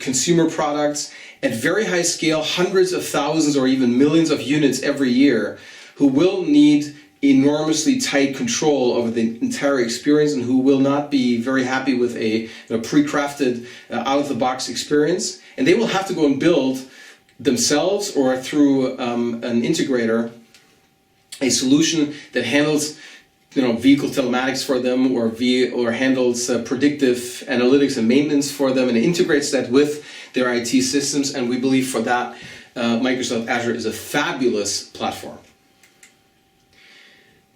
S1: consumer products at very high scale, hundreds of thousands or even millions of units every year, who will need enormously tight control over the entire experience and who will not be very happy with a pre-crafted, out-of-the-box experience. And they will have to go and build themselves or through an integrator a solution that handles vehicle telematics for them or handles predictive analytics and maintenance for them and integrates that with their IT systems. And we believe for that, Microsoft Azure is a fabulous platform.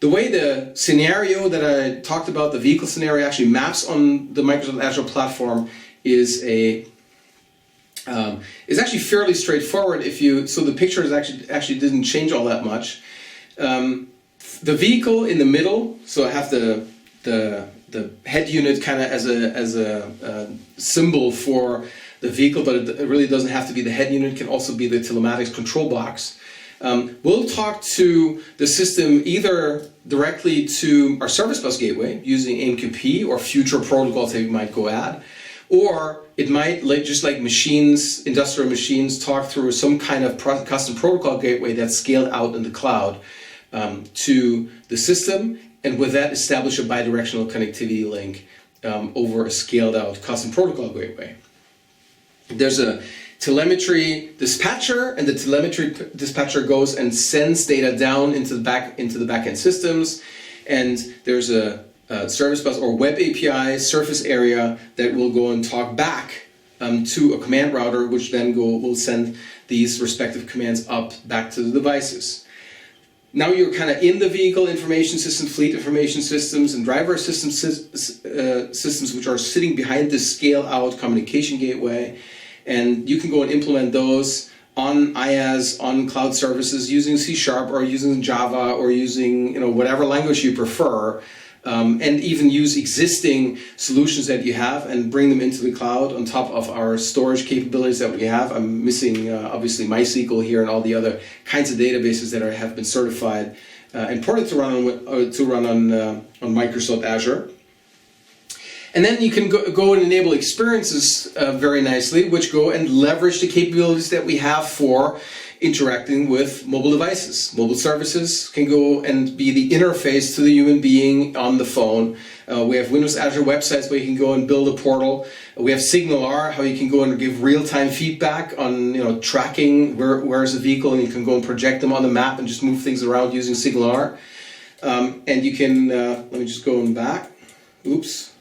S1: The way the scenario that I talked about, the vehicle scenario, actually maps on the Microsoft Azure platform is actually fairly straightforward. So the picture is actually didn't change all that much. The vehicle in the middle, so I have the head unit kind of as a symbol for the vehicle, but it really doesn't have to be the head unit. It can also be the telematics control box. We'll talk to the system either directly to our service bus gateway using AMQP or future protocols that we might go add, or it might, just like machines, industrial machines, talk through some kind of custom protocol gateway that's scaled out in the cloud to the system, and with that establish a bidirectional connectivity link over a scaled out custom protocol gateway. There's a telemetry dispatcher, and the telemetry dispatcher goes and sends data down into the backend systems, and there's a service bus or web API surface area that will go and talk back to a command router, which then will send these respective commands up back to the devices. Now you're kind of in the vehicle information system, fleet information systems, and driver assistance systems, which are sitting behind this scale-out communication gateway. And you can go and implement those on IaaS, on cloud services using C# or using Java or using whatever language you prefer, and even use existing solutions that you have and bring them into the cloud on top of our storage capabilities that we have. I'm missing obviously MySQL here and all the other kinds of databases that have been certified and ported to run on Microsoft Azure. And then you can go and enable experiences very nicely, which go and leverage the capabilities that we have for interacting with mobile devices. Mobile services can go and be the interface to the human being on the phone. We have Windows Azure websites where you can go and build a portal. We have SignalR, how you can go and give real-time feedback on tracking where is the vehicle, and you can go and project them on the map and just move things around using SignalR. And you can, let me just go back. Oops.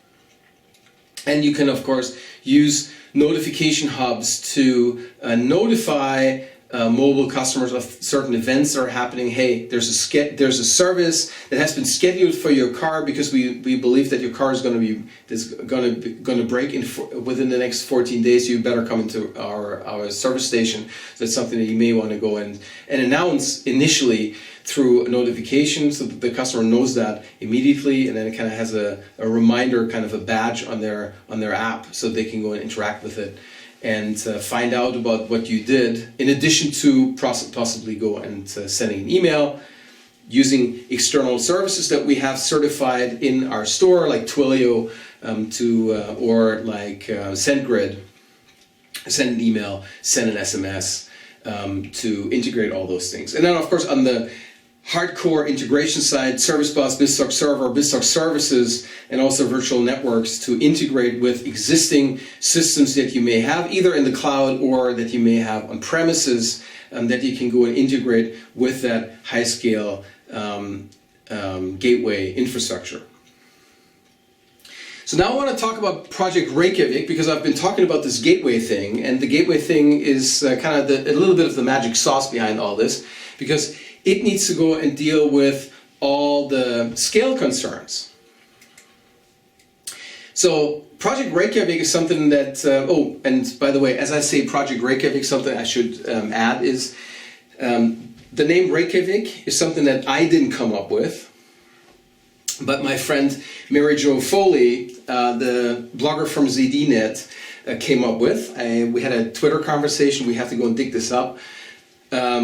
S1: And you can, of course, use notification hubs to notify mobile customers of certain events that are happening. Hey, there's a service that has been scheduled for your car because we believe that your car is going to break within the next 14 days. You better come into our service station. So that's something that you may want to go and announce initially through a notification, so that the customer knows that immediately, and then it kind of has a reminder, kind of a badge on their app, so they can go and interact with it and find out about what you did, in addition to possibly go and sending an email using external services that we have certified in our store, like Twilio or like SendGrid. Send an email, send an SMS to integrate all those things. And then, of course, on the hardcore integration side, Service Bus, BizTalk Server, BizTalk Services, and also virtual networks to integrate with existing systems that you may have either in the cloud or that you may have on premises, that you can go and integrate with that high-scale gateway infrastructure. So now I want to talk about Project Reykjavik, because I've been talking about this gateway thing, and the gateway thing is kind of a little bit of the magic sauce behind all this, because it needs to go and deal with all the scale concerns. So Project Reykjavik is something that, oh, and by the way, as I say Project Reykjavik, something I should add is, the name Reykjavik is something that I didn't come up with, but my friend Mary Jo Foley, the blogger from ZDNet, came up with. We had a Twitter conversation, we have to go and dig this up, a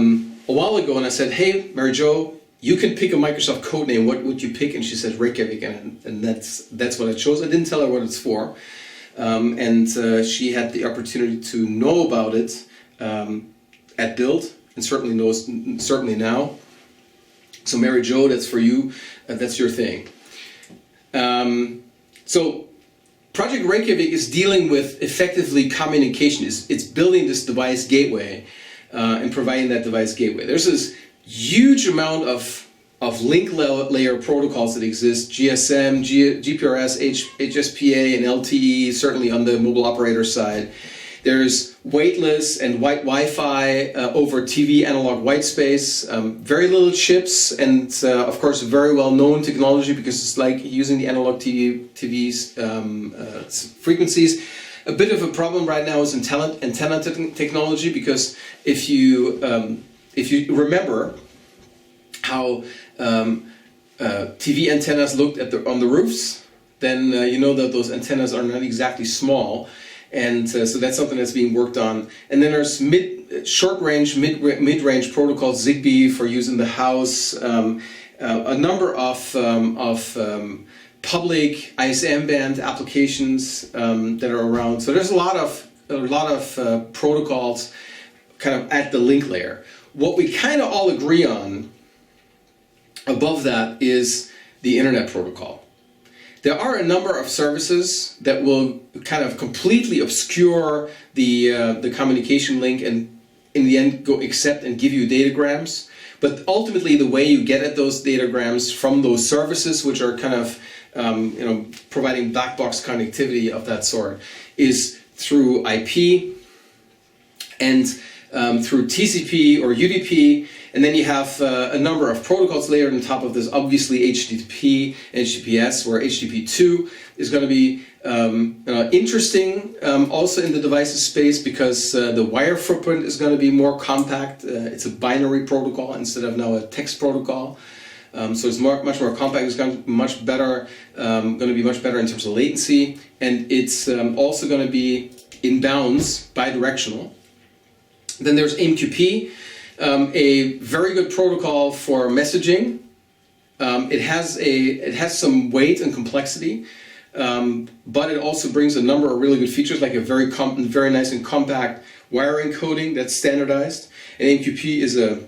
S1: while ago, and I said, hey, Mary Jo, you can pick a Microsoft code name, what would you pick? And she said Reykjavik, and that's what I chose. I didn't tell her what it's for, and she had the opportunity to know about it at Build, and certainly knows now. So Mary Jo, that's for you, that's your thing. So Project Reykjavik is dealing with effectively communication. It's building this device gateway and providing that device gateway. There's this huge amount of link layer protocols that exist: GSM, GPRS, HSPA, and LTE, certainly on the mobile operator side. There's weightless and Wi-Fi over TV analog white space, very little chips, and of course very well known technology, because it's like using the analog TV's frequencies. A bit of a problem right now is antenna technology, because if you remember how TV antennas looked on the roofs, then you know that those antennas are not exactly small. And so that's something that's being worked on. And then there's short-range, mid-range protocols, Zigbee for use in the house, a number of public ISM band applications that are around. So there's a lot of protocols kind of at the link layer. What we kind of all agree on above that is the Internet Protocol. There are a number of services that will kind of completely obscure the communication link, and in the end go accept and give you datagrams. But ultimately, the way you get at those datagrams from those services, which are kind of providing black box connectivity of that sort, is through IP and through TCP or UDP. And then you have a number of protocols layered on top of this, obviously HTTP, HTTPS, where HTTP2 is going to be interesting also in the devices space, because the wire footprint is going to be more compact. It's a binary protocol instead of now a text protocol. So it's much more compact. It's going to be much better in terms of latency, and it's also going to be in bounds, bidirectional. Then there's AMQP. A very good protocol for messaging. It has some weight and complexity, but it also brings a number of really good features, like a very nice and compact wiring coding that's standardized. And AMQP is a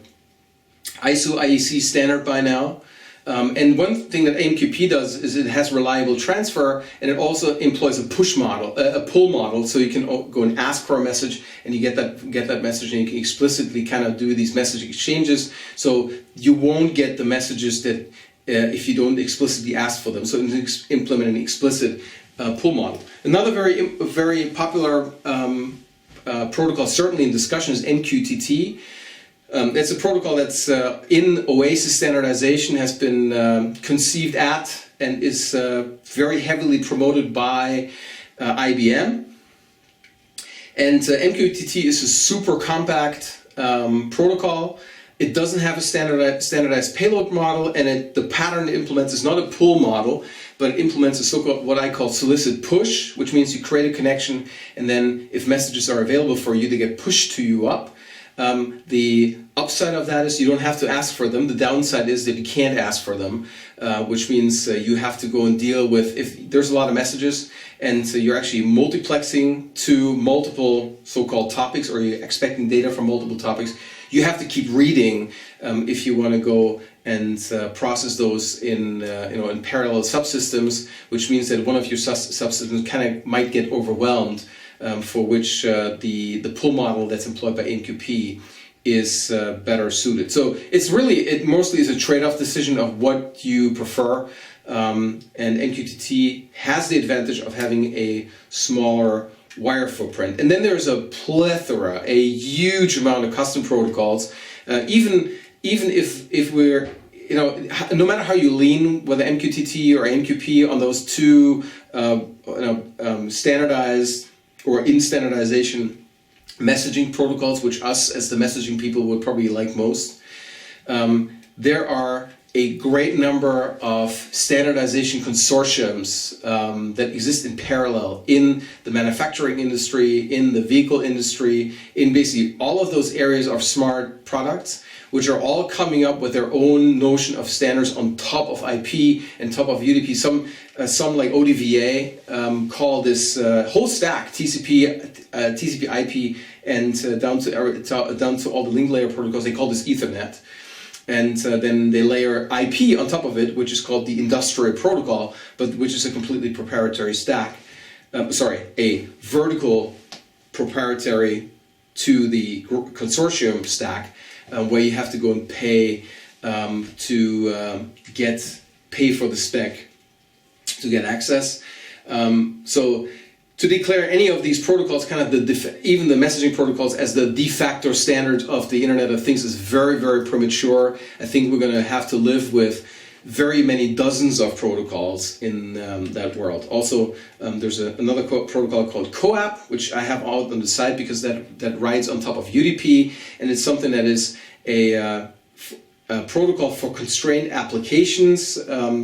S1: ISO IEC standard by now. And one thing that AMQP does is it has reliable transfer, and it also employs a push model, a pull model, so you can go and ask for a message, and you get that message, and you can explicitly kind of do these message exchanges. So you won't get the messages that if you don't explicitly ask for them. So implement an explicit pull model. Another very popular protocol, certainly in discussion, is MQTT. It's a protocol that's in OASIS standardization, has been conceived at, and is very heavily promoted by IBM. And MQTT is a super compact protocol. It doesn't have a standardized payload model, and the pattern it implements is not a pull model, but it implements a so-called, what I call solicit push, which means you create a connection, and then if messages are available for you, they get pushed to you up. The upside of that is you don't have to ask for them. The downside is that you can't ask for them, which means you have to go and deal with, if there's a lot of messages and so you're actually multiplexing to multiple so-called topics, or you're expecting data from multiple topics, you have to keep reading if you want to go and process those in parallel subsystems, which means that one of your subsystems kind of might get overwhelmed, for which the pull model that's employed by AMQP is better suited. So it's really, it mostly is a trade-off decision of what you prefer. And MQTT has the advantage of having a smaller wire footprint. And then there's a plethora, a huge amount of custom protocols. Even if we're, no matter how you lean, whether MQTT or MQP on those two standardized or in standardization messaging protocols, which us as the messaging people would probably like most, there are a great number of standardization consortiums that exist in parallel in the manufacturing industry, in the vehicle industry, in basically all of those areas of smart products, which are all coming up with their own notion of standards on top of IP and top of UDP. Some like ODVA call this whole stack TCP, IP, and down to all the link layer protocols. They call this Ethernet. And then they layer IP on top of it, which is called the industrial protocol, but which is a completely proprietary stack. A vertical proprietary to the consortium stack, where you have to go and pay to pay for the spec to get access. So to declare any of these protocols, kind of even the messaging protocols, as the de facto standard of the Internet of Things is very, very premature. I think we're going to have to live with very many dozens of protocols in that world. Also, there's another protocol called CoAP, which I have out on the side because that rides on top of UDP, and it's something that is a protocol for constrained applications.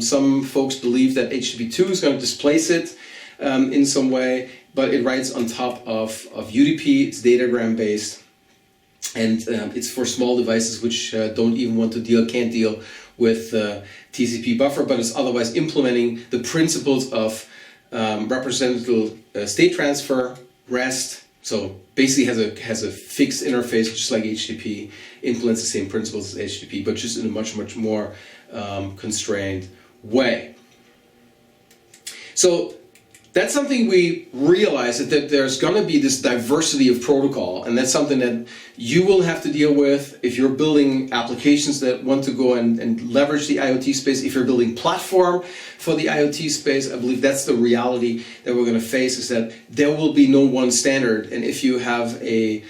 S1: Some folks believe that HTTP2 is going to displace it in some way, but it rides on top of UDP. It's datagram based, and it's for small devices which can't deal with TCP buffer, but it's otherwise implementing the principles of representative state transfer, REST. So basically has a fixed interface just like HTTP, implements the same principles as HTTP, but just in a much more constrained way. So that's something we realize, that there's going to be this diversity of protocol, and that's something that you will have to deal with if you're building applications that want to go and leverage the IoT space. If you're building platform for the IoT space, I believe that's the reality that we're going to face, is that there will be no one standard. And if you have if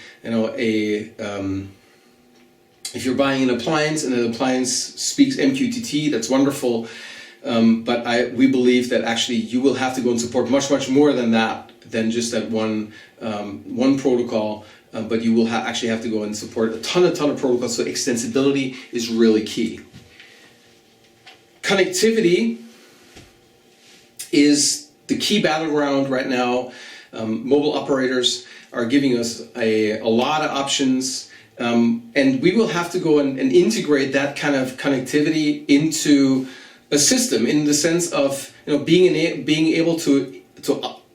S1: you're buying an appliance and an appliance speaks MQTT, that's wonderful. But we believe that actually you will have to go and support much more than that, than just that one protocol. But you will actually have to go and support a ton of protocols. So extensibility is really key. Connectivity is the key battleground right now. Mobile operators are giving us a lot of options. And we will have to go and integrate that kind of connectivity into a system, in the sense of being able to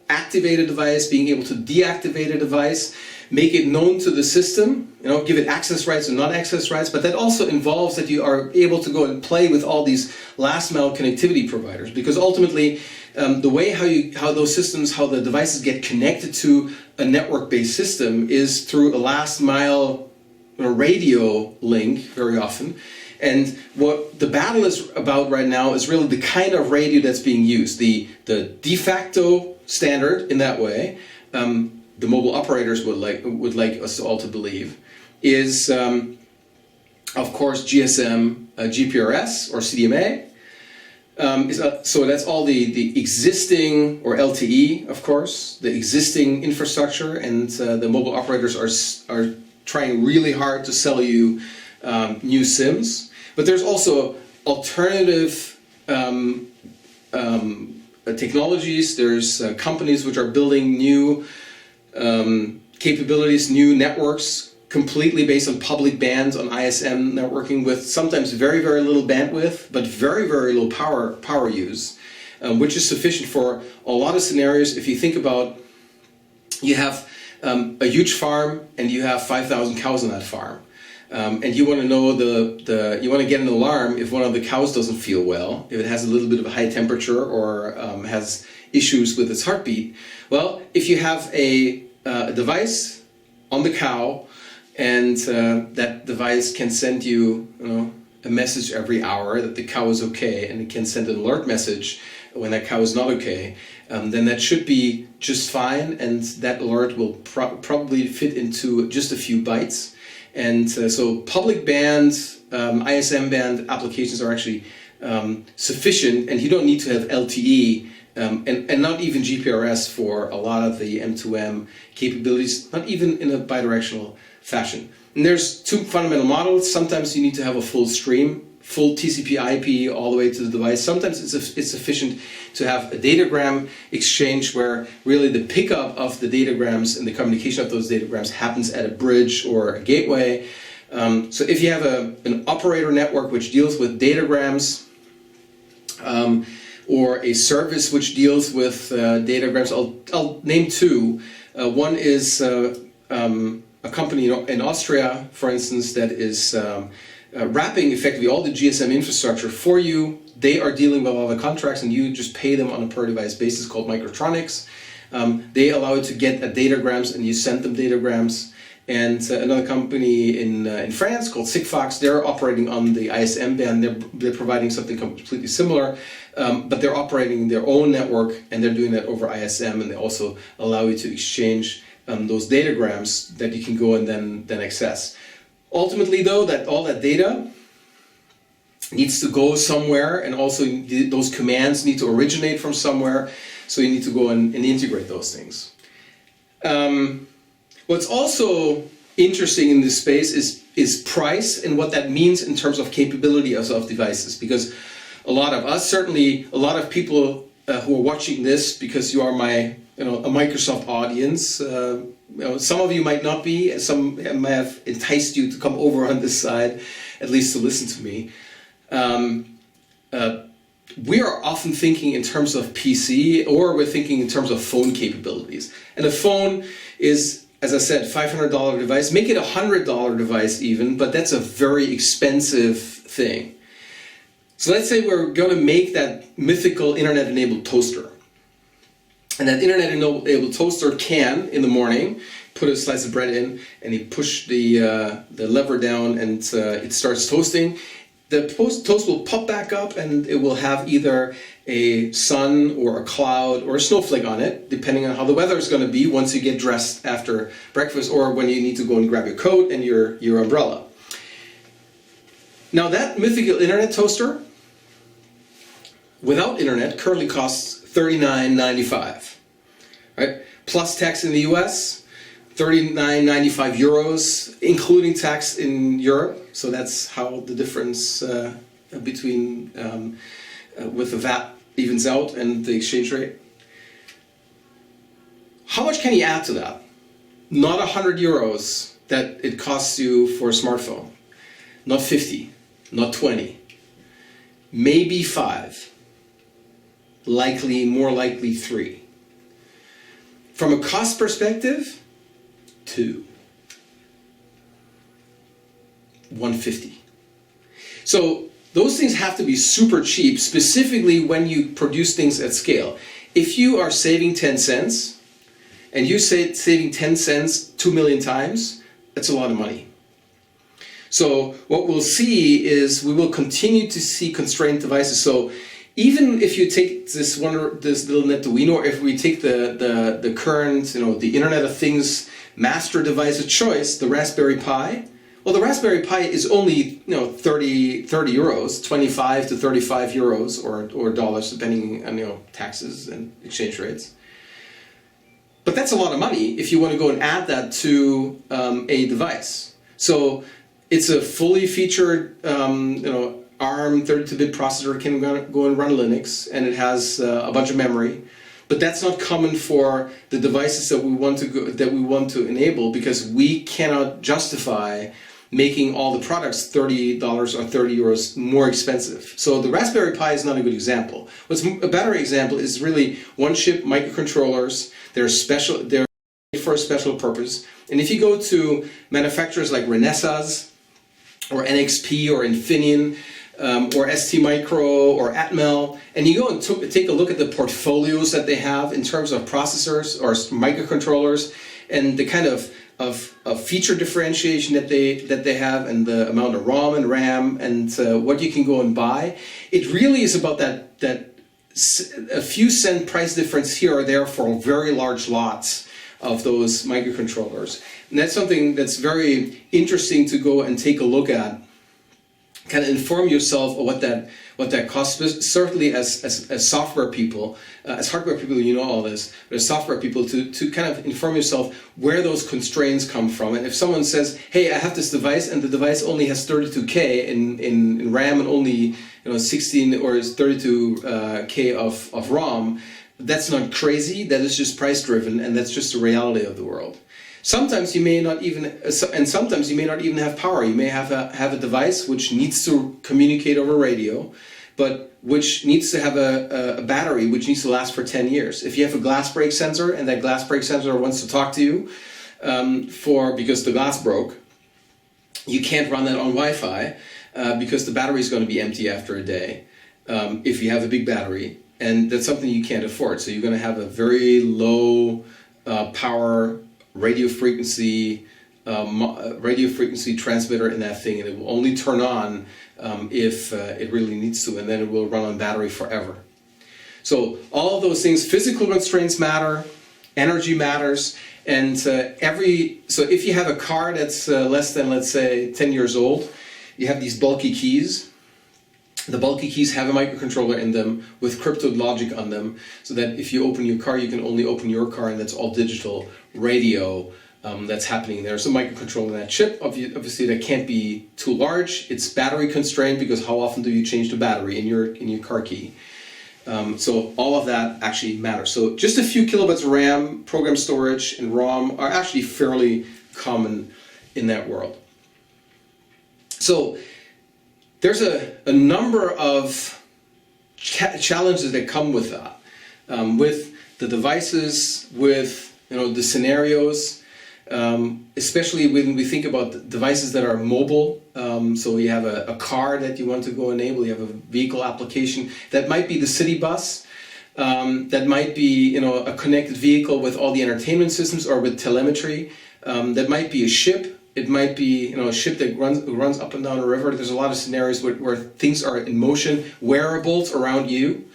S1: activate a device, being able to deactivate a device, make it known to the system, give it access rights or not access rights. But that also involves that you are able to go and play with all these last mile connectivity providers, because ultimately the way how the devices get connected to a network-based system is through a last mile radio link very often. And what the battle is about right now is really the kind of radio that's being used. The de facto standard in that way, the mobile operators would like us all to believe, is of course GSM, GPRS or CDMA. So that's all the existing, or LTE, of course, the existing infrastructure, and the mobile operators are trying really hard to sell you new SIMs. But there's also alternative technologies. There's companies which are building new capabilities, new networks, completely based on public bands, on ISM networking, with sometimes very little bandwidth, but very low power use, which is sufficient for a lot of scenarios. If you think about, you have a huge farm and you have 5,000 cows on that farm. And you want to know you want to get an alarm if one of the cows doesn't feel well, if it has a little bit of a high temperature or has issues with its heartbeat. Well, if you have a device on the cow and that device can send you, a message every hour that the cow is okay, and it can send an alert message when that cow is not okay, then that should be just fine, and that alert will probably fit into just a few bytes. And so public band, ISM band applications are actually sufficient, and you don't need to have LTE and not even GPRS for a lot of the M2M capabilities, not even in a bidirectional fashion. And there's two fundamental models. Sometimes you need to have a full stream, full TCP/IP all the way to the device. Sometimes it's sufficient to have a datagram exchange where really the pickup of the datagrams and the communication of those datagrams happens at a bridge or a gateway. So if you have an operator network which deals with datagrams, or a service which deals with datagrams, I'll name two. One is a company in Austria, for instance, that is wrapping effectively all the GSM infrastructure for you. They are dealing with all the contracts, and you just pay them on a per device basis, called Microtronics. They allow you to get datagrams, and you send them datagrams. And another company in France called Sigfox, they're operating on the ISM band. They're providing something completely similar, but they're operating their own network, and they're doing that over ISM, and they also allow you to exchange those datagrams that you can go and then access. Ultimately, though, that all that data needs to go somewhere, and also those commands need to originate from somewhere, so you need to go and integrate those things. What's also interesting in this space is price and what that means in terms of capability of devices, because a lot of us, certainly a lot of people who are watching this, because you are a Microsoft audience, some of you might not be, and some might have enticed you to come over on this side, at least to listen to me. We are often thinking in terms of PC, or we're thinking in terms of phone capabilities. And a phone is, as I said, $500 device. Make it a $100 device even, but that's a very expensive thing. So let's say we're going to make that mythical internet-enabled toaster. And that internet-enabled toaster can, in the morning, put a slice of bread in, and you push the lever down, and it starts toasting. The toast will pop back up, and it will have either a sun or a cloud or a snowflake on it, depending on how the weather is going to be once you get dressed after breakfast, or when you need to go and grab your coat and your umbrella. Now that mythical internet toaster, without internet, currently costs $39.95, right? Plus tax in the US, €39.95 euros, including tax in Europe. So that's how the difference between with the VAT evens out and the exchange rate. How much can you add to that? Not 100 euros that it costs you for a smartphone. Not 50, not 20, maybe 5, more likely 3. From a cost perspective, 2. 150. So those things have to be super cheap, specifically when you produce things at scale. If you are saving 10 cents, and you say saving 10 cents 2 million times, that's a lot of money. So what we'll see is we will continue to see constrained devices. So even if you take this little Netduino, or if we take the current, the Internet of Things master device of choice, the Raspberry Pi. Well, the Raspberry Pi is only 30 euros, 25 to 35 euros or dollars, depending on taxes and exchange rates. But that's a lot of money if you want to go and add that to a device. So it's a fully featured ARM 32-bit processor, can go and run Linux, and it has a bunch of memory. But that's not common for the devices that we want to enable, because we cannot justify making all the products $30 or 30 euros more expensive. So the Raspberry Pi is not a good example. What's a better example is really one-chip microcontrollers. They're made for a special purpose. And if you go to manufacturers like Renesas or NXP or Infineon, or ST Micro or Atmel, and you go and take a look at the portfolios that they have in terms of processors or microcontrollers, and the kind of of feature differentiation that they have, and the amount of ROM and RAM, and what you can go and buy. It really is about that a few cent price difference here or there for very large lots of those microcontrollers. And that's something that's very interesting to go and take a look at. Kind of inform yourself of what that costs. Certainly as software people, as hardware people, you know all this, but as software people, to kind of inform yourself where those constraints come from. And if someone says, hey, I have this device and the device only has 32K in RAM and only 16 or 32K of ROM, that's not crazy. That is just price driven, and that's just the reality of the world. Sometimes you may not even, and sometimes you may not even have power. You may have a device which needs to communicate over radio, but which needs to have a battery which needs to last for 10 years. If you have a glass break sensor and that glass break sensor wants to talk to you because the glass broke, you can't run that on Wi-Fi because the battery is going to be empty after a day if you have a big battery, and that's something you can't afford. So you're going to have a very low power radio frequency transmitter in that thing, and it will only turn on if it really needs to, and then it will run on battery forever. So all of those things, physical constraints matter, energy matters, and so if you have a car that's less than, let's say, 10 years old, you have these bulky keys. The bulky keys have a microcontroller in them with crypto logic on them, so that if you open your car, you can only open your car, and that's all digital radio that's happening there. There's a microcontroller in that chip. Obviously, that can't be too large. It's battery constrained, because how often do you change the battery in your car key? So all of that actually matters. So just a few kilobytes of RAM, program storage, and ROM are actually fairly common in that world. So there's a number of challenges that come with that, with the devices, with the scenarios, especially when we think about devices that are mobile. So you have a car that you want to go enable, you have a vehicle application that might be the city bus, that might be a connected vehicle with all the entertainment systems or with telemetry, that might be a ship. It might be a ship that runs up and down a river. There's a lot of scenarios where things are in motion, wearables around you,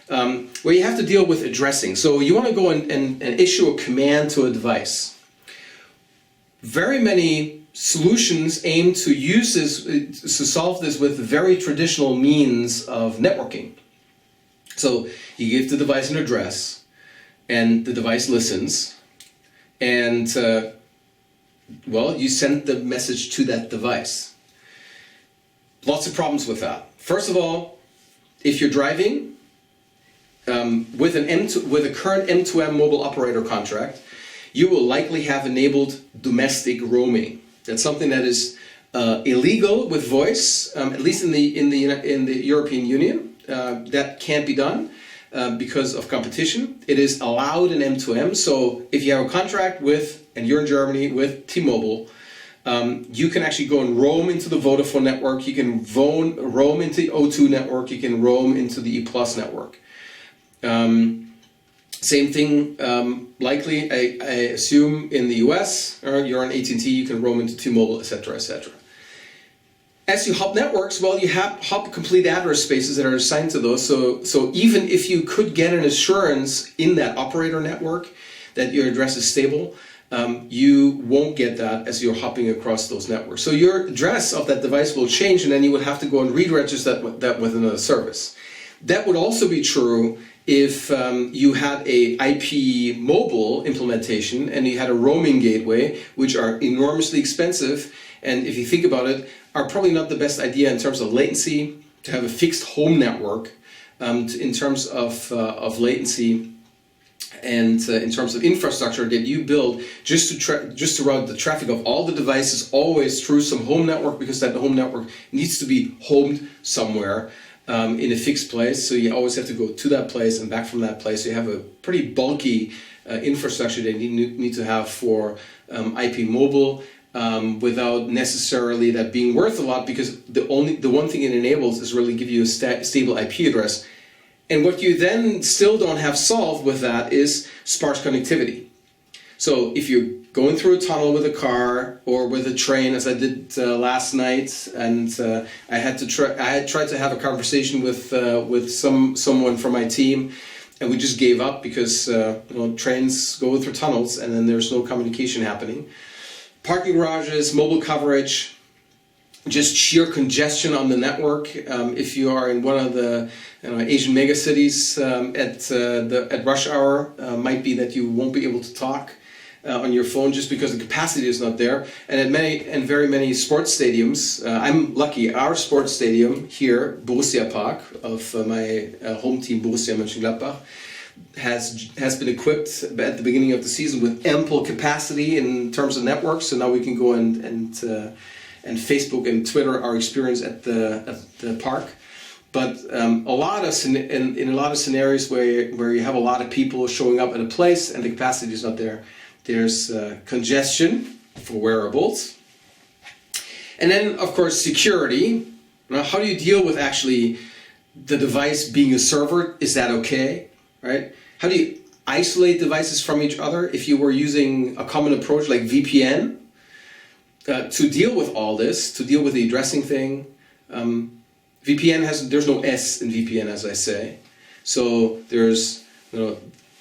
S1: where you have to deal with addressing. So you want to go and issue a command to a device. Very many solutions aim to use this, to solve this with very traditional means of networking. So you give the device an address, and the device listens, and you send the message to that device. Lots of problems with that. First of all, if you're driving with a current M2M mobile operator contract, you will likely have enabled domestic roaming. That's something that is illegal with voice, at least in the European Union. That can't be done because of competition. It is allowed in M2M. So if you have a contract and you're in Germany with T-Mobile, you can actually go and roam into the Vodafone network. You can roam into the O2 network. You can roam into the E+ network. Same thing, likely, I assume, in the US, or you're on AT&T, you can roam into T-Mobile, etc., etc. As you hop networks, you hop complete address spaces that are assigned to those. So even if you could get an assurance in that operator network that your address is stable, you won't get that as you're hopping across those networks. So your address of that device will change, and then you would have to go and re-register that with another service. That would also be true if you had a IP mobile implementation and you had a roaming gateway, which are enormously expensive, and if you think about it, are probably not the best idea in terms of latency, to have a fixed home network in terms of latency, and in terms of infrastructure that you build just to route the traffic of all the devices always through some home network, because that home network needs to be homed somewhere in a fixed place. So you always have to go to that place and back from that place. So you have a pretty bulky infrastructure that you need to have for IP mobile, without necessarily that being worth a lot, because the one thing it enables is really give you a stable IP address. And what you then still don't have solved with that is sparse connectivity. So if you're going through a tunnel with a car or with a train, as I did last night, and I had tried to have a conversation with someone from my team, and we just gave up because trains go through tunnels and then there's no communication happening. Parking garages, mobile coverage, just sheer congestion on the network. If you are in one of the Asian megacities at rush hour, might be that you won't be able to talk on your phone just because the capacity is not there. And at very many sports stadiums, I'm lucky. Our sports stadium here, Borussia Park, of my home team Borussia Mönchengladbach, has been equipped at the beginning of the season with ample capacity in terms of networks. So now we can go and Facebook and Twitter our experience at the park. But in a lot of scenarios where you have a lot of people showing up at a place and the capacity is not there, there's congestion for wearables. And then, of course, security. Now, how do you deal with actually the device being a server? Is that okay, right? How do you isolate devices from each other if you were using a common approach like VPN? To deal with all this, to deal with the addressing thing, there's no S in VPN, as I say. So there's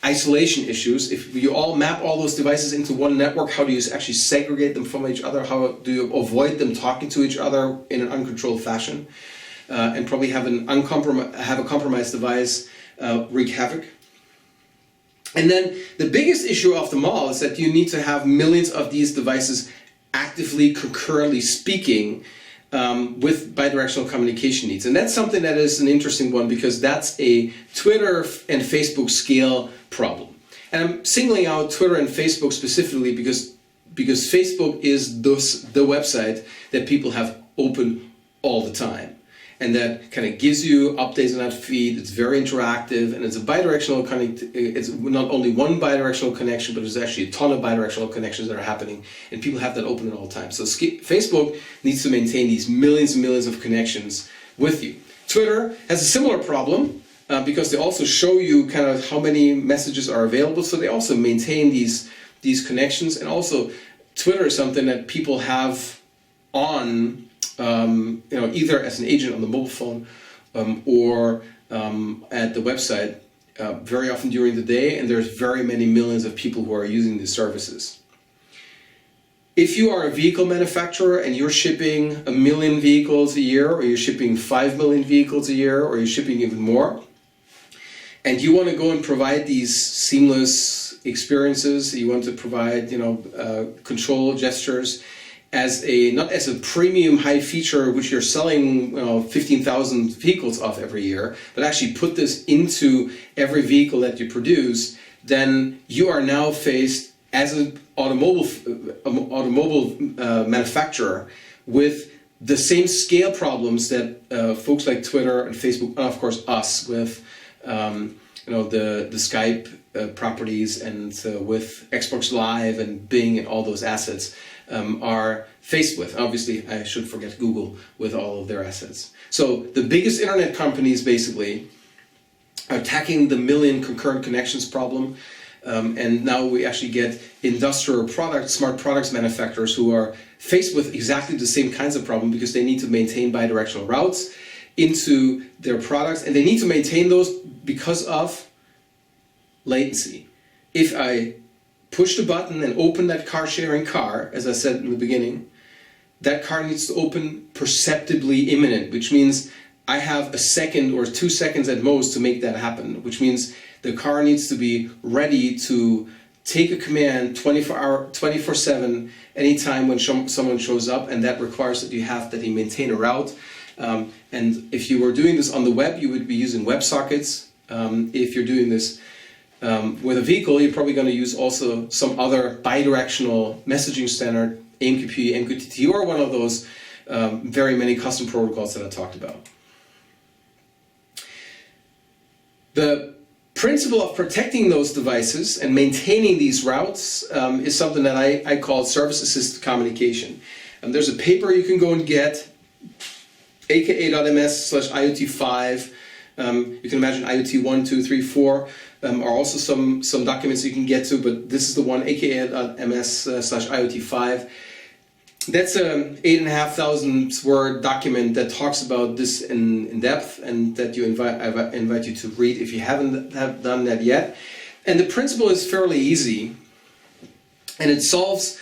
S1: isolation issues. If you all map all those devices into one network, how do you actually segregate them from each other? How do you avoid them talking to each other in an uncontrolled fashion? And probably have a compromised device wreak havoc. And then the biggest issue of them all is that you need to have millions of these devices actively, concurrently speaking with bidirectional communication needs. And that's something that is an interesting one because that's a Twitter and Facebook scale problem. And I'm singling out Twitter and Facebook specifically because Facebook is the website that people have open all the time. And that kind of gives you updates on that feed. It's very interactive, and it's a bidirectional it's not only one bidirectional connection, but there's actually a ton of bidirectional connections that are happening, and people have that open at all times. So Facebook needs to maintain these millions and millions of connections with you. Twitter has a similar problem because they also show you kind of how many messages are available. So they also maintain these connections, and also Twitter is something that people have on. Either as an agent on the mobile phone or at the website very often during the day, and there's very many millions of people who are using these services. If you are a vehicle manufacturer and you're shipping 1 million vehicles a year, or you're shipping 5 million vehicles a year, or you're shipping even more, and you want to go and provide these seamless experiences, you want to provide control gestures, not as a premium high feature which you're selling 15,000 vehicles of every year, but actually put this into every vehicle that you produce, then you are now faced as an automobile manufacturer with the same scale problems that folks like Twitter and Facebook, and of course us with the Skype properties and with Xbox Live and Bing and all those assets are faced with. Obviously, I should forget Google with all of their assets. So the biggest internet companies basically are attacking the million concurrent connections problem. And now we actually get industrial products, smart products manufacturers who are faced with exactly the same kinds of problem because they need to maintain bidirectional routes into their products, and they need to maintain those because of latency. If I push the button and open that car-sharing car, as I said in the beginning, that car needs to open perceptibly imminent, which means I have a second or 2 seconds at most to make that happen, which means the car needs to be ready to take a command 24/7 anytime when someone shows up, and that requires that you maintain a route. And if you were doing this on the web, you would be using WebSockets. If you're doing this with a vehicle, you're probably going to use also some other bidirectional messaging standard, AMQP, MQTT, or one of those very many custom protocols that I talked about. The principle of protecting those devices and maintaining these routes is something that I call service-assisted communication. There's a paper you can go and get, aka.ms/IoT5. You can imagine IoT 1, 2, 3, 4. are also some documents you can get to, but this is the one, aka.ms/IoT5. That's a 8,500 word document that talks about this in depth, and that I invite you to read if you haven't done that yet. And the principle is fairly easy, and it solves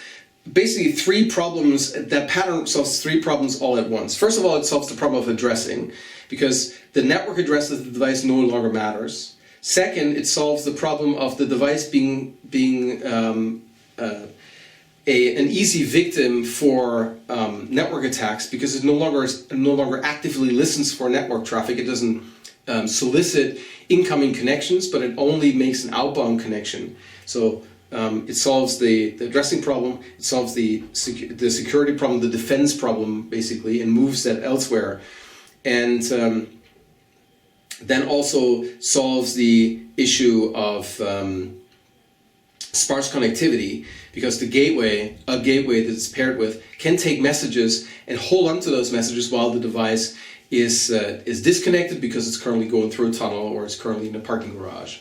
S1: basically three problems. That pattern solves three problems all at once. First of all, it solves the problem of addressing, because the network address of the device no longer matters. Second, it solves the problem of the device being an easy victim for network attacks, because it no longer actively listens for network traffic. It doesn't solicit incoming connections, but it only makes an outbound connection. So it solves the addressing problem, it solves the security problem, the defense problem, basically, and moves that elsewhere. And then also solves the issue of sparse connectivity, because a gateway that it's paired with can take messages and hold on to those messages while the device is disconnected, because it's currently going through a tunnel or it's currently in a parking garage.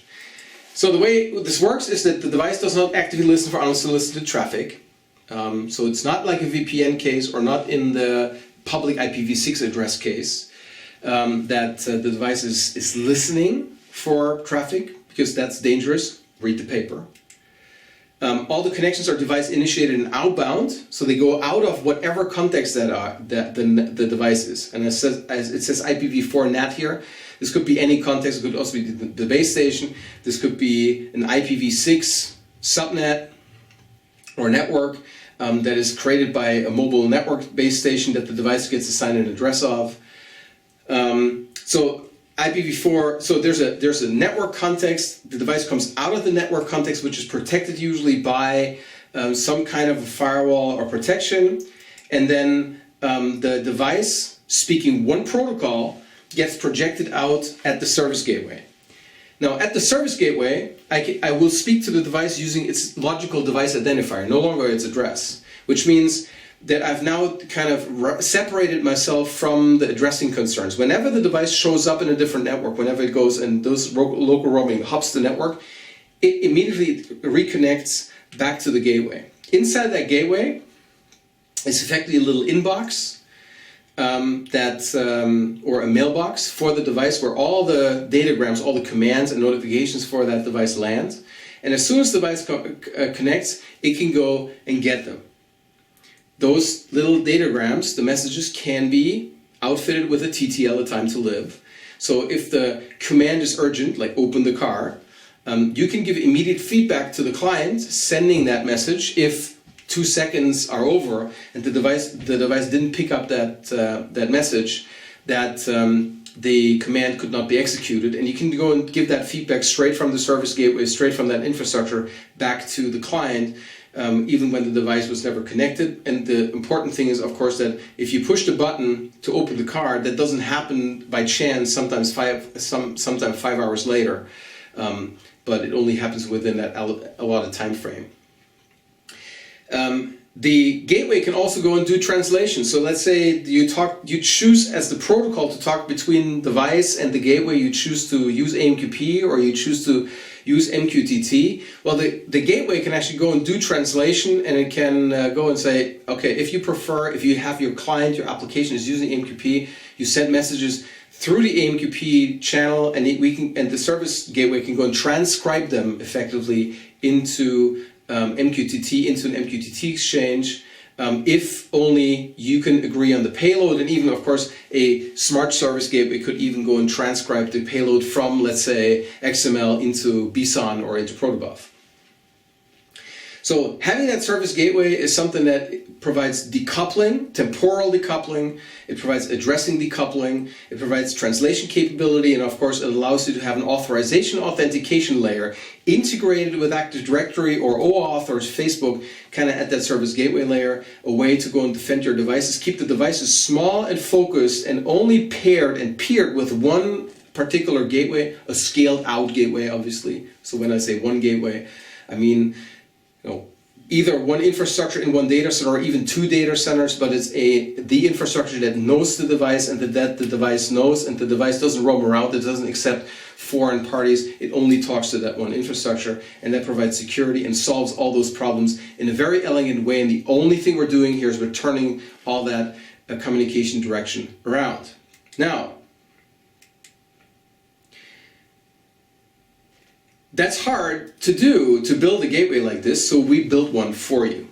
S1: So the way this works is that the device does not actively listen for unsolicited traffic. So it's not like a VPN case, or not in the public IPv6 address case, that the device is listening for traffic, because that's dangerous. Read the paper. All the connections are device initiated and outbound, so they go out of whatever context that the device is. And it says IPv4 NAT here. This could be any context. It could also be the base station. This could be an IPv6 subnet or network that is created by a mobile network base station that the device gets assigned an address of. So IPv4, so there's a network context. The device comes out of the network context, which is protected usually by some kind of a firewall or protection. And then the device, speaking one protocol, gets projected out at the service gateway. Now, at the service gateway, I will speak to the device using its logical device identifier, no longer its address, which means that I've now kind of separated myself from the addressing concerns. Whenever the device shows up in a different network, whenever it goes and those local roaming hops the network, it immediately reconnects back to the gateway. Inside that gateway is effectively a little inbox or a mailbox for the device, where all the datagrams, all the commands and notifications for that device land. And as soon as the device connects, it can go and get them. Those little datagrams, the messages, can be outfitted with a TTL, a time to live. So if the command is urgent, like open the car, you can give immediate feedback to the client sending that message if 2 seconds are over and the device didn't pick up that message, that the command could not be executed, and you can go and give that feedback straight from the service gateway, straight from that infrastructure back to the client, even when the device was never connected. And the important thing is, of course, that if you push the button to open the car, that doesn't happen by chance. Sometimes 5 hours later, but it only happens within that allotted time frame. The gateway can also go and do translation. So let's say you choose as the protocol to talk between device and the gateway. You choose to use AMQP or you choose to use MQTT. Well, the gateway can actually go and do translation, and it can go and say, okay, if you prefer, if you have your client, your application is using AMQP, you send messages through the AMQP channel, and the service gateway can go and transcribe them effectively into MQTT, into an MQTT exchange, if only you can agree on the payload. And even, of course, a smart service gateway could even go and transcribe the payload from, let's say, XML into BSON or into protobuf. So having that service gateway is something that provides decoupling, temporal decoupling, it provides addressing decoupling, it provides translation capability, and of course it allows you to have an authorization authentication layer integrated with Active Directory or OAuth or Facebook, kind of at that service gateway layer, a way to go and defend your devices, keep the devices small and focused and only paired and peered with one particular gateway, a scaled out gateway obviously. So when I say one gateway, I mean either one infrastructure in one data center or even two data centers, but it's the infrastructure that knows the device and that the device knows, and the device doesn't roam around, it doesn't accept foreign parties. It only talks to that one infrastructure, and that provides security and solves all those problems in a very elegant way. And the only thing we're doing here is we're turning all that communication direction around. Now, that's hard to do, to build a gateway like this, so we built one for you.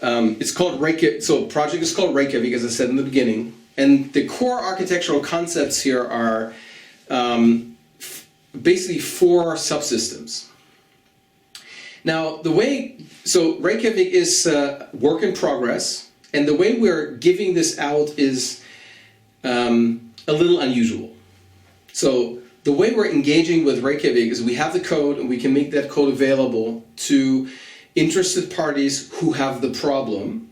S1: It's called Reykjavik. So project is called Reykjavik, as I said in the beginning. And the core architectural concepts here are basically 4 subsystems. Now, so Reykjavik is work in progress, and the way we're giving this out is a little unusual. So the way we're engaging with Reykjavik is we have the code, and we can make that code available to interested parties who have the problem.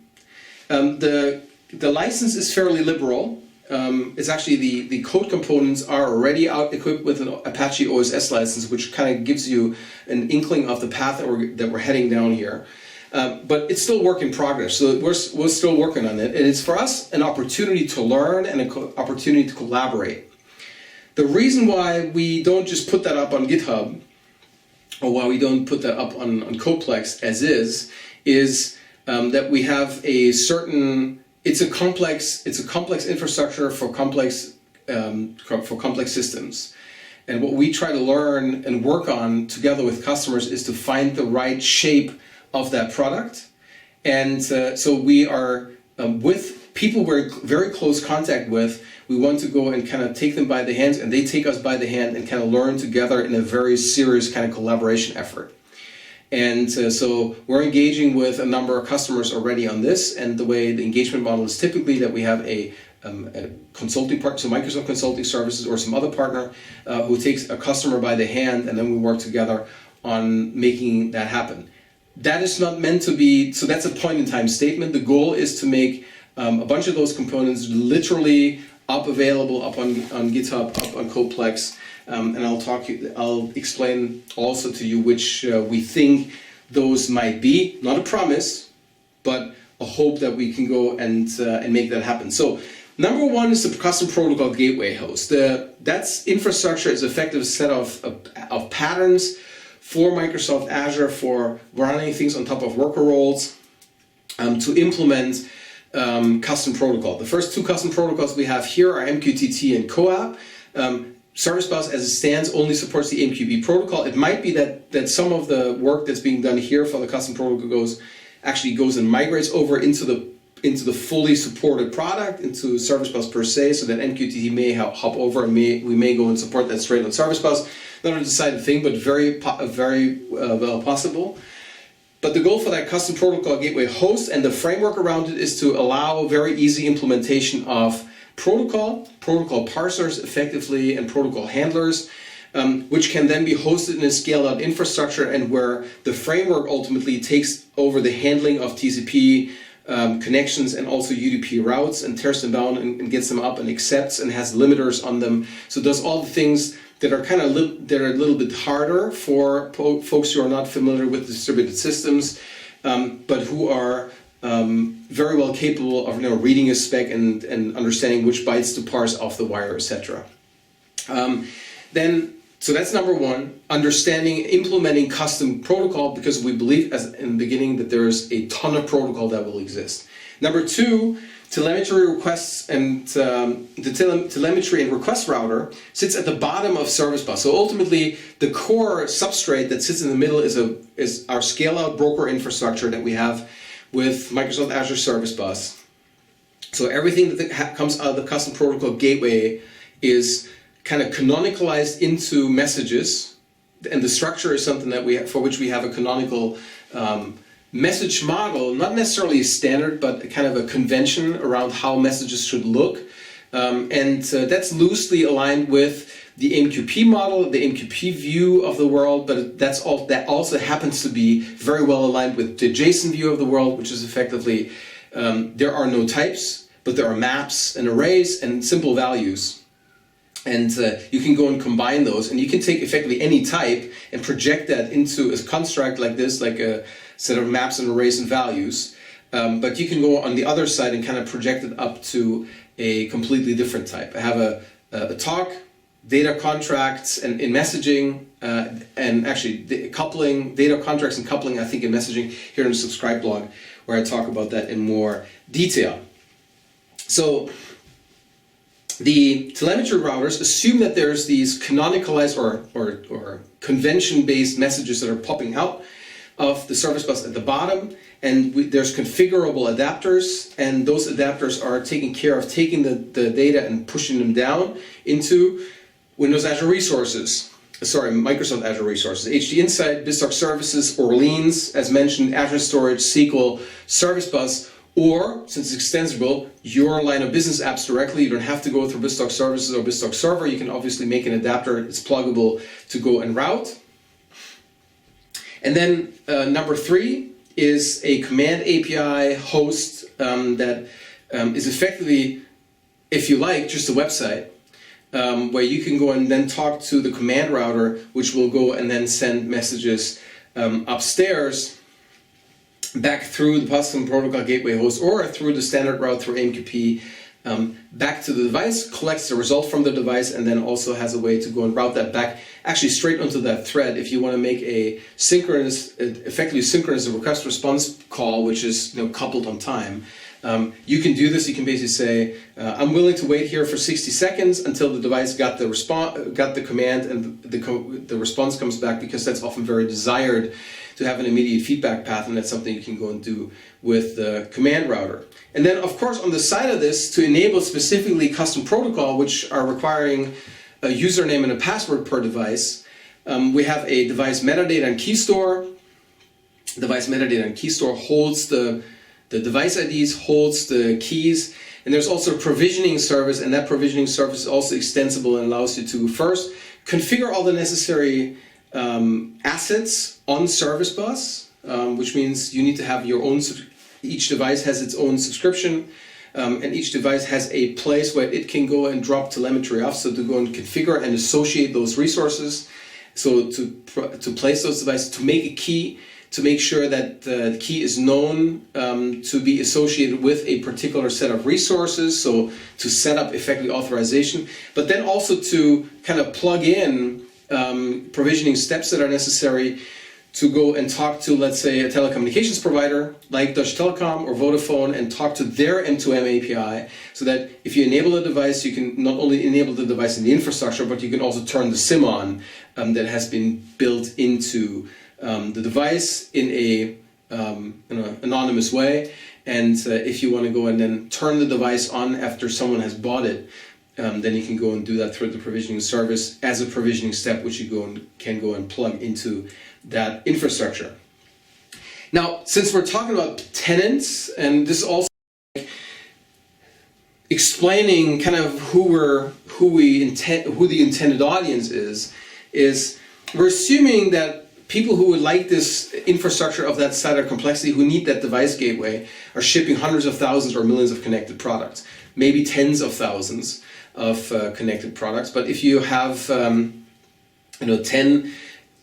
S1: The license is fairly liberal. It's actually the code components are already out equipped with an Apache OSS license, which kind of gives you an inkling of the path that we're heading down here. But it's still work in progress, so we're still working on it. And it's for us an opportunity to learn and an opportunity to collaborate. The reason why we don't just put that up on GitHub, or why we don't put that up on Codeplex as is that we have a certain, it's a complex infrastructure for complex systems. And what we try to learn and work on together with customers is to find the right shape of that product. And so we are with people we're very close contact with, we want to go and kind of take them by the hands, and they take us by the hand and kind of learn together in a very serious kind of collaboration effort. And so we're engaging with a number of customers already on this, and the way the engagement model is typically that we have a consulting partner, so Microsoft Consulting Services or some other partner who takes a customer by the hand, and then we work together on making that happen. That is not meant to be, so that's a point in time statement. The goal is to make a bunch of those components literally available up on GitHub, up on Codeplex, and I'll explain also to you which we think those might be. Not a promise, but a hope that we can go and make that happen. So number 1 is the custom protocol gateway host. That's infrastructure is effective set of patterns for Microsoft Azure for running things on top of worker roles to implement custom protocol. The first 2 custom protocols we have here are MQTT and CoAP. Service Bus as it stands only supports the MQB protocol. It might be that some of the work that's being done here for the custom protocol goes and migrates over into the fully supported product, into Service Bus per se, so that MQTT may hop over and we may go and support that straight on Service Bus. Not a decided thing, but very well possible. But the goal for that custom protocol gateway host and the framework around it is to allow very easy implementation of protocol parsers effectively, and protocol handlers, which can then be hosted in a scaled out infrastructure, and where the framework ultimately takes over the handling of TCP connections and also UDP routes, and tears them down and gets them up and accepts and has limiters on them. So does all the things that are that are a little bit harder for folks who are not familiar with distributed systems, but who are very well capable of reading a spec and understanding which bytes to parse off the wire, etc. So that's number 1, implementing custom protocol, because we believe, as in the beginning, that there is a ton of protocol that will exist. Number 2, telemetry requests and the telemetry and request router sits at the bottom of Service Bus. So ultimately, the core substrate that sits in the middle is our scale-out broker infrastructure that we have with Microsoft Azure Service Bus. So everything that comes out of the custom protocol gateway is kind of canonicalized into messages, and the structure is something that for which we have a canonical message model, not necessarily a standard, but kind of a convention around how messages should look. And that's loosely aligned with the MQP model, the MQP view of the world, but that also happens to be very well aligned with the JSON view of the world, which is effectively, there are no types, but there are maps and arrays and simple values. And you can go and combine those, and you can take effectively any type and project that into a construct like this, like a set of maps and arrays and values. But you can go on the other side and kind of project it up to a completely different type. I have a talk data contracts and in messaging, and actually coupling, data contracts and coupling, I think, in messaging here in the subscribe blog, where I talk about that in more detail. So the telemetry routers assume that there's these canonicalized or convention-based messages that are popping out of the service bus at the bottom, and there's configurable adapters, and those adapters are taking care of taking the data and pushing them down into Windows Azure resources. Sorry, Microsoft Azure resources. HD Insight, BizTalk Services, Orleans, as mentioned, Azure Storage, SQL, Service Bus, or, since it's extensible, your line of business apps directly. You don't have to go through BizTalk Services or BizTalk Server. You can obviously make an adapter. It's pluggable to go and route. And then number 3 is a command API host that is effectively, if you like, just a website where you can go and then talk to the command router, which will go and then send messages upstairs back through the Custom Protocol Gateway host or through the standard route through AMQP back to the device, collects the result from the device, and then also has a way to go and route that back actually straight onto that thread. If you want to make a synchronous, effectively synchronous request response call, which is coupled on time, you can do this. You can basically say, I'm willing to wait here for 60 seconds until the device got the command and the response comes back, because that's often very desired to have an immediate feedback path, and that's something you can go and do with the command router. And then, of course, on the side of this, to enable specifically custom protocol, which are requiring a username and a password per device, we have a device metadata and key store. Device metadata and key store holds the device IDs, holds the keys, and there's also a provisioning service, and that provisioning service is also extensible and allows you to first configure all the necessary assets on Service Bus, which means you need to have your own, each device has its own subscription, and each device has a place where it can go and drop telemetry off, so to go and configure and associate those resources, so to place those devices, to make a key, to make sure that the key is known to be associated with a particular set of resources, so to set up effectively authorization, but then also to kind of plug in provisioning steps that are necessary to go and talk to, let's say, a telecommunications provider like Deutsche Telekom or Vodafone and talk to their M2M API, so that if you enable a device, you can not only enable the device in the infrastructure, but you can also turn the SIM on that has been built into the device in an anonymous way. And if you want to go and then turn the device on after someone has bought it, then you can go and do that through the provisioning service as a provisioning step, which you can go and plug into that infrastructure. Now, since we're talking about tenants, and this is also explaining kind of who the intended audience is we're assuming that people who would like this infrastructure of that side of complexity, who need that device gateway, are shipping hundreds of thousands or millions of connected products, maybe tens of thousands of connected products. But if you have 10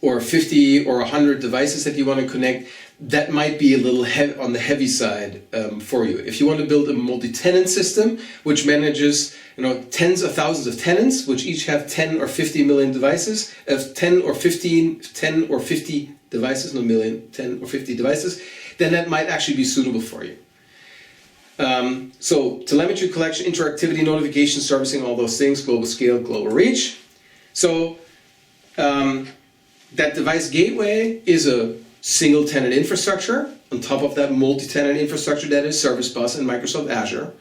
S1: or 50 or 100 devices that you want to connect, that might be a little on the heavy side for you. If you want to build a multi-tenant system which manages tens of thousands of tenants, which each have 10 or 50 million devices, 10 or 50 devices, not million, 10 or 50 devices, then that might actually be suitable for you. So telemetry collection, interactivity, notification, servicing, all those things, global scale, global reach. So that device gateway is a single tenant infrastructure. On top of that, multi-tenant infrastructure that is Service Bus and Microsoft Azure.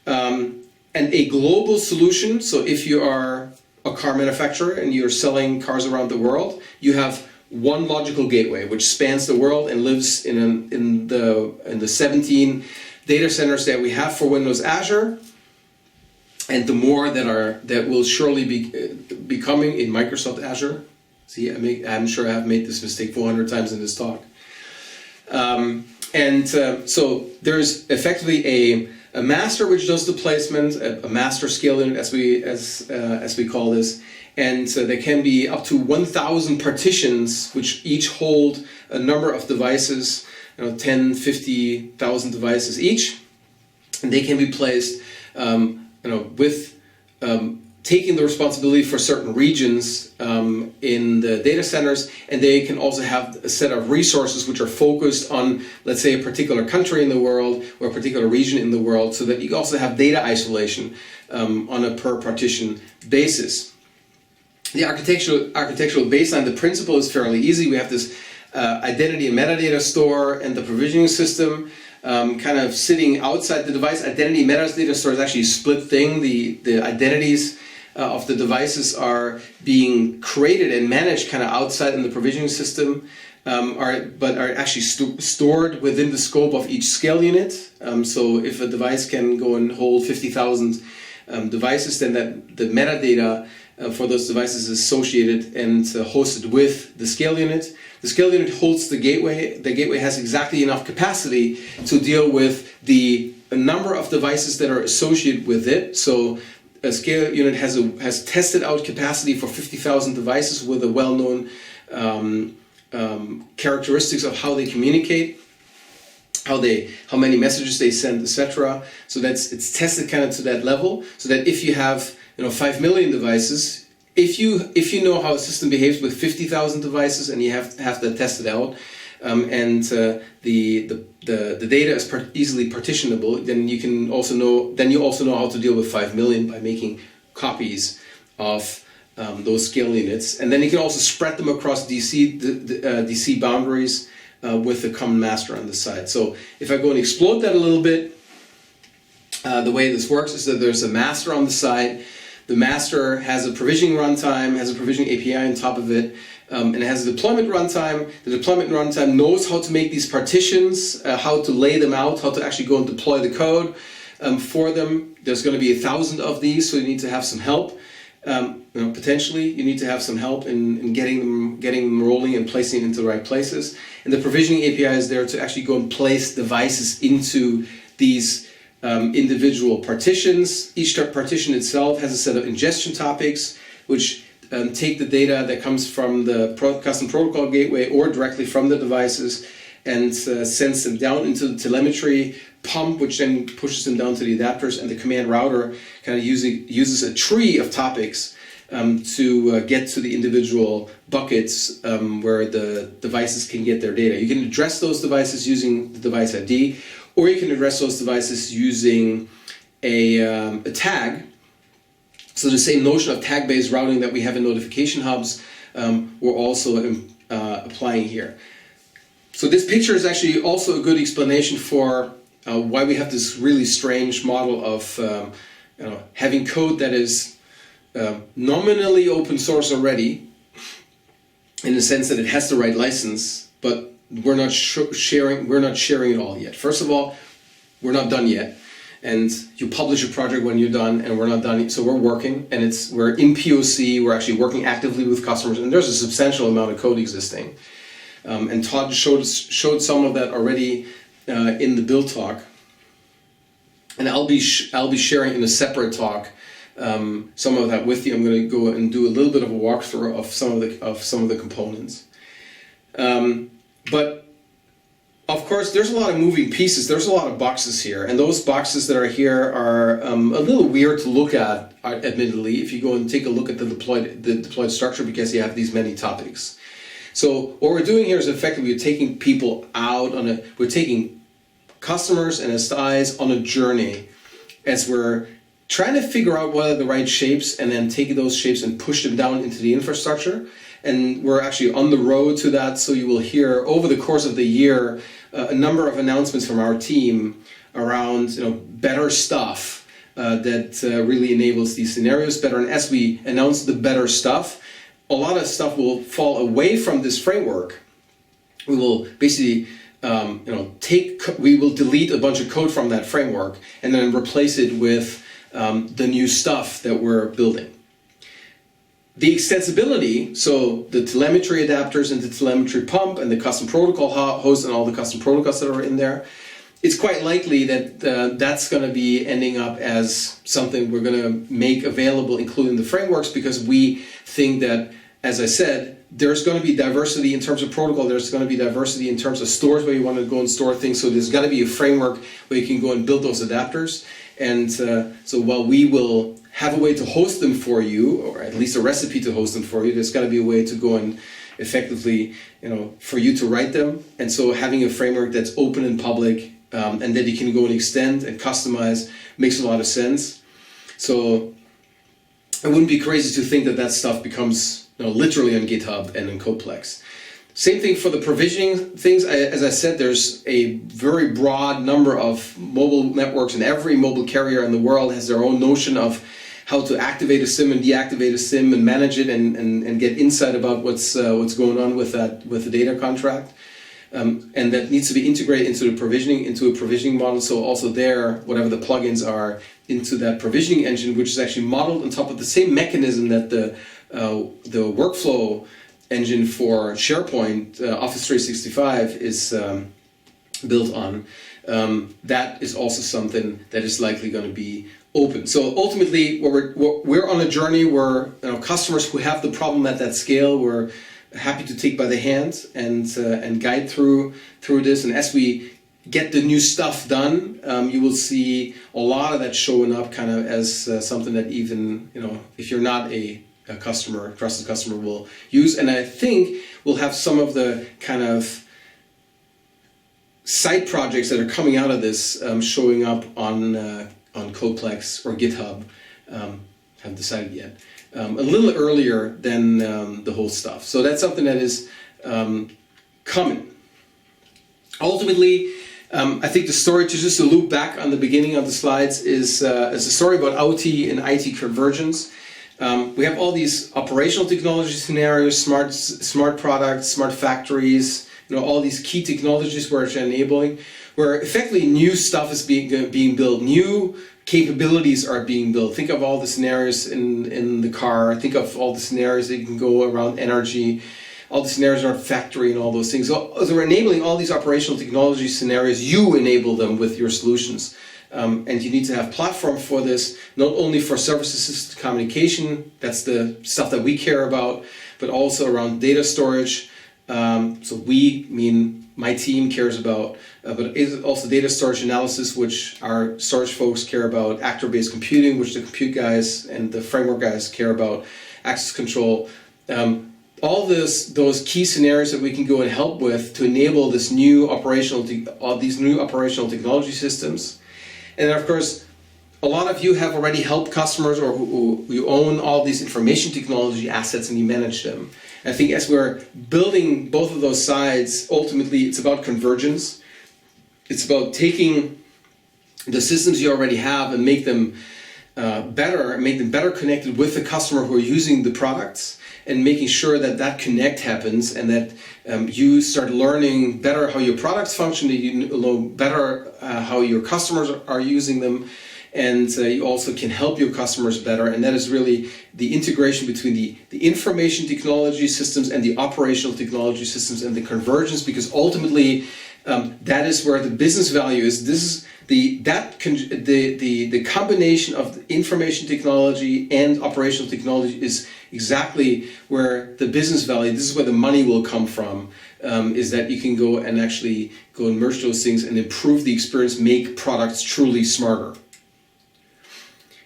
S1: And a global solution, so if you are a car manufacturer and you're selling cars around the world, you have one logical gateway which spans the world and lives in the 17 data centers that we have for Windows Azure, and the more that will surely be coming in Microsoft Azure. See, I'm sure I've made this mistake 400 times in this talk. So there's effectively a master which does the placement, a master scale unit as we call this, and there can be up to 1,000 partitions which each hold a number of devices, 10, 50,000 devices each, and they can be placed with taking the responsibility for certain regions in the data centers, and they can also have a set of resources which are focused on, let's say, a particular country in the world or a particular region in the world, so that you also have data isolation on a per partition basis. The architectural baseline, the principle is fairly easy. We have this identity and metadata store and the provisioning system kind of sitting outside the device. Identity metadata store is actually a split thing. The identities of the devices are being created and managed kind of outside in the provisioning system, but are actually stored within the scope of each scale unit. So if a device can go and hold 50,000 devices, then the metadata for those devices is associated and hosted with the scale unit. The scale unit holds the gateway. The gateway has exactly enough capacity to deal with the number of devices that are associated with it. So a scale unit has tested out capacity for 50,000 devices with a well-known characteristics of how they communicate, how many messages they send, etc. So it's tested kind of to that level, so that if you have 5 million devices, if you know how a system behaves with 50,000 devices and you have that tested out, and the data is easily partitionable, then you also know how to deal with 5 million by making copies of those scale units, and then you can also spread them across DC boundaries with the common master on the side. So if I go and explode that a little bit, the way this works is that there's a master on the side. The master has a provisioning runtime, has a provisioning API on top of it, and it has a deployment runtime. The deployment runtime knows how to make these partitions, how to lay them out, how to actually go and deploy the code for them. There's going to be 1,000 of these, so you need to have some help. Potentially, you need to have some help in getting them rolling and placing it into the right places. And the provisioning API is there to actually go and place devices into these individual partitions. Each partition itself has a set of ingestion topics, which take the data that comes from the custom protocol gateway or directly from the devices and sends them down into the telemetry pump, which then pushes them down to the adapters, and the command router kind of uses a tree of topics to get to the individual buckets where the devices can get their data. You can address those devices using the device ID, or you can address those devices using a tag. So the same notion of tag-based routing that we have in notification hubs, we're also applying here. So this picture is actually also a good explanation for why we have this really strange model of having code that is nominally open source already, in the sense that it has the right license, but we're not sharing it all yet. First of all, we're not done yet, and you publish a project when you're done, and we're not done. So we're working, and we're in POC. We're actually working actively with customers, and there's a substantial amount of code existing. And Todd showed some of that already in the build talk, and I'll be sharing in a separate talk some of that with you. I'm going to go and do a little bit of a walkthrough of some of the components. But of course, there's a lot of moving pieces. There's a lot of boxes here, and those boxes that are here are a little weird to look at, admittedly, if you go and take a look at the deployed structure, because you have these many topics. So what we're doing here is effectively we're taking people out we're taking customers and SIs on a journey as we're trying to figure out what are the right shapes, and then take those shapes and push them down into the infrastructure. And we're actually on the road to that, so you will hear over the course of the year a number of announcements from our team around better stuff that really enables these scenarios better. And as we announce the better stuff, a lot of stuff will fall away from this framework. We will basically we will delete a bunch of code from that framework and then replace it with the new stuff that we're building. The extensibility, so the telemetry adapters and the telemetry pump and the custom protocol host and all the custom protocols that are in there, it's quite likely that that's going to be ending up as something we're going to make available, including the frameworks, because we think that, as I said, there's going to be diversity in terms of protocol, there's going to be diversity in terms of stores where you want to go and store things, so there's got to be a framework where you can go and build those adapters. And so while we will have a way to host them for you, or at least a recipe to host them for you. There's got to be a way to go and effectively, for you to write them. And so having a framework that's open and public, and that you can go and extend and customize makes a lot of sense. So I wouldn't be crazy to think that that stuff becomes literally on GitHub and in Coplex. Same thing for the provisioning things. As I said, there's a very broad number of mobile networks, and every mobile carrier in the world has their own notion of how to activate a SIM and deactivate a SIM and manage it and get insight about what's going on with the data contract. And that needs to be integrated into a provisioning model. So also there, whatever the plugins are into that provisioning engine, which is actually modeled on top of the same mechanism that the workflow engine for SharePoint, Office 365 is built on. That is also something that is likely going to be open. So ultimately, we're on a journey where customers who have the problem at that scale, we're happy to take by the hand and guide through this. And as we get the new stuff done, you will see a lot of that showing up kind of as something that even if you're not a trusted customer will use. And I think we'll have some of the kind of side projects that are coming out of this showing up on Coplex or GitHub. Haven't decided yet. A little earlier than the whole stuff. So that's something that is coming. Ultimately, I think the story, to just loop back on the beginning of the slides, is a story about OT and IT convergence. We have all these operational technology scenarios, smart products, smart factories, all these key technologies we're enabling, where effectively new stuff is being built, new capabilities are being built. Think of all the scenarios in the car, think of all the scenarios that you can go around energy, all the scenarios around factory and all those things. So as we're enabling all these operational technology scenarios, you enable them with your solutions. And you need to have platform for this, not only for service assisted communication, that's the stuff that we care about, but also around data storage. So we mean my team cares about, but also data storage analysis, which our storage folks care about, actor-based computing, which the compute guys and the framework guys care about, access control. All those key scenarios that we can go and help with to enable these new operational technology systems. And then of course, a lot of you have already helped customers or who you own all these information technology assets and you manage them. I think as we're building both of those sides, ultimately it's about convergence. It's about taking the systems you already have and make them better connected with the customer who are using the products, and making sure that that connect happens and that you start learning better how your products function, that you know better how your customers are using them, and you also can help your customers better. And that is really the integration between the information technology systems and the operational technology systems and the convergence, because ultimately that is where the business value is. This is the combination of the information technology and operational technology is exactly where the business value, this is where the money will come from, is that you can go and actually go and merge those things and improve the experience, make products truly smarter.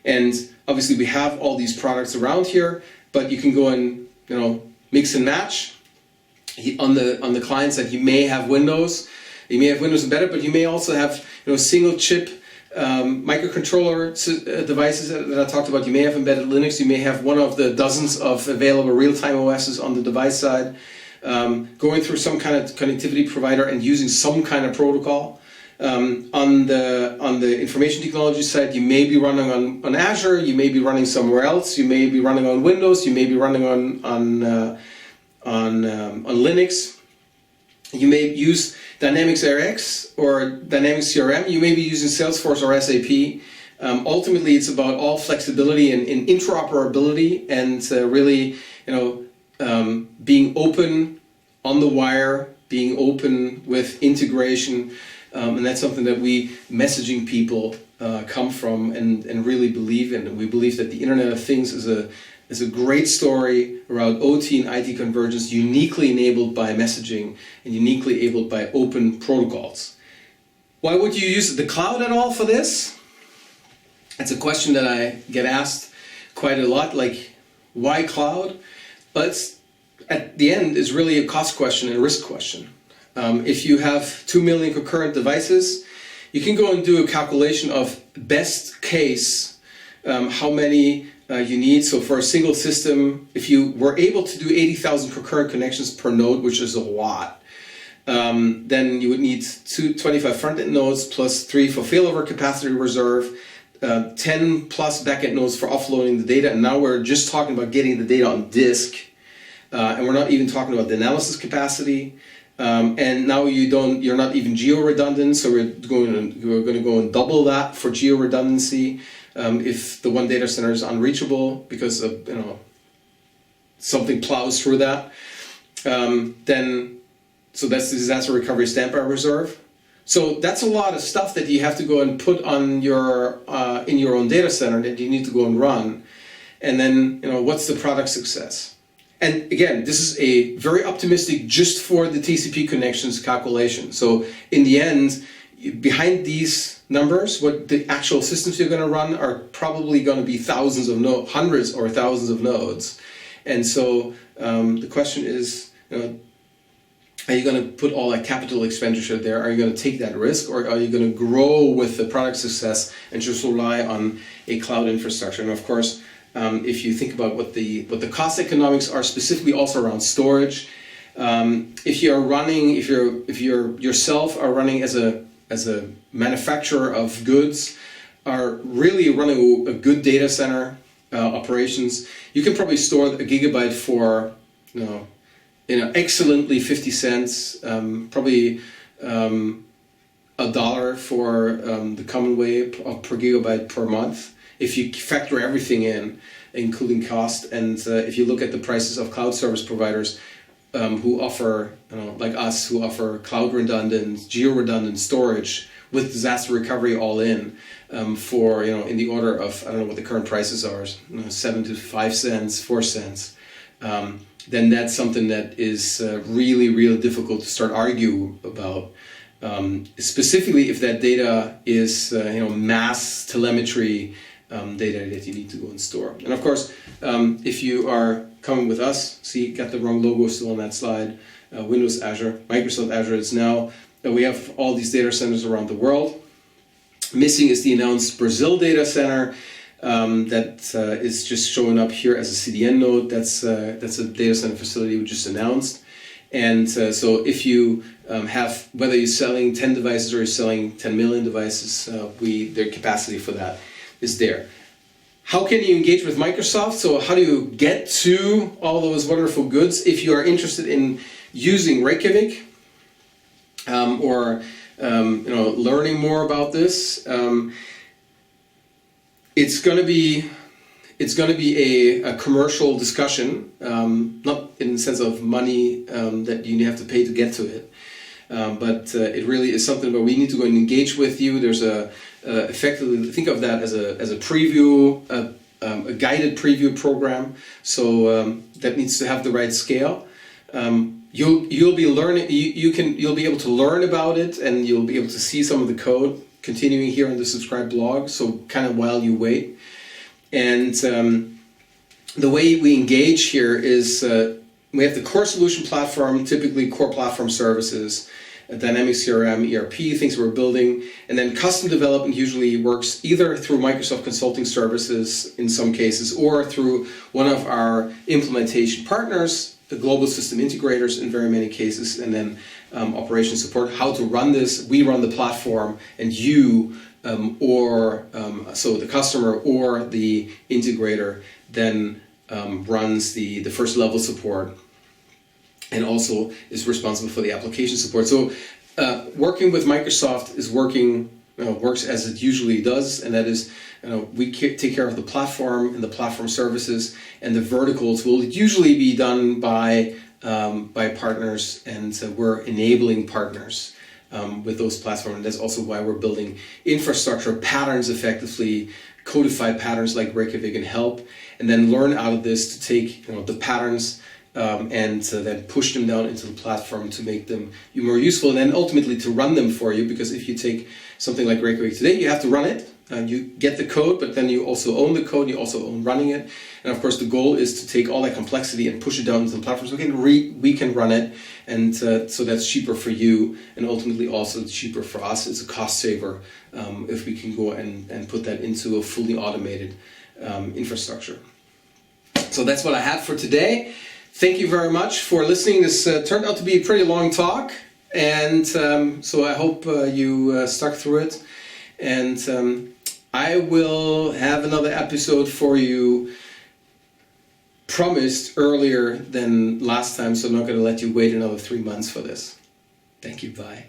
S1: And obviously we have all these products around here, but you can go and mix and match. On the client side, you may have Windows. You may have Windows embedded, but you may also have single chip microcontroller devices that I talked about. You may have embedded Linux. You may have one of the dozens of available real-time OSs on the device side, going through some kind of connectivity provider and using some kind of protocol. On the information technology side, you may be running on Azure. You may be running somewhere else. You may be running on Windows. You may be running on Linux. You may use Dynamics RX or Dynamics CRM. You may be using Salesforce or SAP. Ultimately, it's about all flexibility and interoperability, and really, being open on the wire, being open with integration, and that's something that we messaging people come from and really believe in. And we believe that the Internet of Things is a great story around OT and IT convergence, uniquely enabled by messaging and uniquely enabled by open protocols. Why would you use the cloud at all for this? That's a question that I get asked quite a lot, like why cloud? But at the end is really a cost question and risk question. If you have 2 million concurrent devices, you can go and do a calculation of best case, how many you need. So for a single system, if you were able to do 80,000 concurrent connections per node, which is a lot, then you would need 25 front-end nodes plus 3 for failover capacity reserve, 10 plus back-end nodes for offloading the data. And now we're just talking about getting the data on disk. And we're not even talking about the analysis capacity. And now you're not even geo-redundant, so we're going to go and double that for geo-redundancy. If the one data center is unreachable because of something plows through that, then so that's the disaster recovery standby reserve. So that's a lot of stuff that you have to go and put on your in your own data center that you need to go and run. And then what's the product success? And again, this is a very optimistic just for the TCP connections calculation. So in the end, behind these numbers, what the actual systems you're going to run are probably going to be thousands of hundreds or thousands of nodes. And so the question is, are you going to put all that capital expenditure there? Are you going to take that risk, or are you going to grow with the product success and just rely on a cloud infrastructure? And of course, if you think about what the cost economics are, specifically also around storage, if you're yourself are running as a manufacturer of goods, are really running a good data center operations, you can probably store a gigabyte for excellently 50 cents, probably $1 for the common way per gigabyte per month, if you factor everything in, including cost. And if you look at the prices of cloud service providers who offer, like us, who offer cloud redundant, geo-redundant storage with disaster recovery all in, for in the order of, I don't know what the current prices are, 7 to 5 cents, 4 cents, then that's something that is really, really difficult to start arguing about. Specifically if that data is mass telemetry data that you need to go and store. And of course, if you are coming with us, see, got the wrong logo still on that slide, Windows Azure, Microsoft Azure, it's now, we have all these data centers around the world. Missing is the announced Brazil data center that is just showing up here as a CDN node. That's a data center facility we just announced. And so if you have, whether you're selling 10 devices or you're selling 10 million devices, their capacity for that is there. How can you engage with Microsoft? So how do you get to all those wonderful goods? If you are interested in using Reykjavik or learning more about this, it's going to be a commercial discussion, not in the sense of money that you have to pay to get to it, but it really is something where we need to go and engage with you. There's effectively, think of that as a preview, a guided preview program. So that needs to have the right scale. You'll be learning. You'll be able to learn about it, and you'll be able to see some of the code continuing here on the subscribe blog. So kind of while you wait, and the way we engage here is we have the core solution platform, typically core platform services, dynamic CRM, ERP, things we're building, and then custom development usually works either through Microsoft Consulting Services in some cases, or through one of our implementation partners, the global system integrators in very many cases, and then operation support, how to run this. We run the platform, and you, so the customer or the integrator then runs the first level support, and also is responsible for the application support. So working with Microsoft is works as it usually does, and that is, we take care of the platform and the platform services, and the verticals will usually be done by partners, and we're enabling partners with those platforms. And that's also why we're building infrastructure patterns effectively, codified patterns like Reykjavik and help, and then learn out of this to take the patterns and then push them down into the platform to make them more useful, and then ultimately to run them for you. Because if you take something like Reykjavik today, you have to run it, You get the code, but then you also own the code, you also own running it. And of course the goal is to take all that complexity and push it down into the platform so we can run it, and so that's cheaper for you, and ultimately also cheaper for us. It's a cost saver if we can go and put that into a fully automated infrastructure. So that's what I had for today. Thank you very much for listening. This turned out to be a pretty long talk, and so I hope you stuck through it. And I will have another episode for you promised earlier than last time, so I'm not going to let you wait another 3 months for this. Thank you, bye.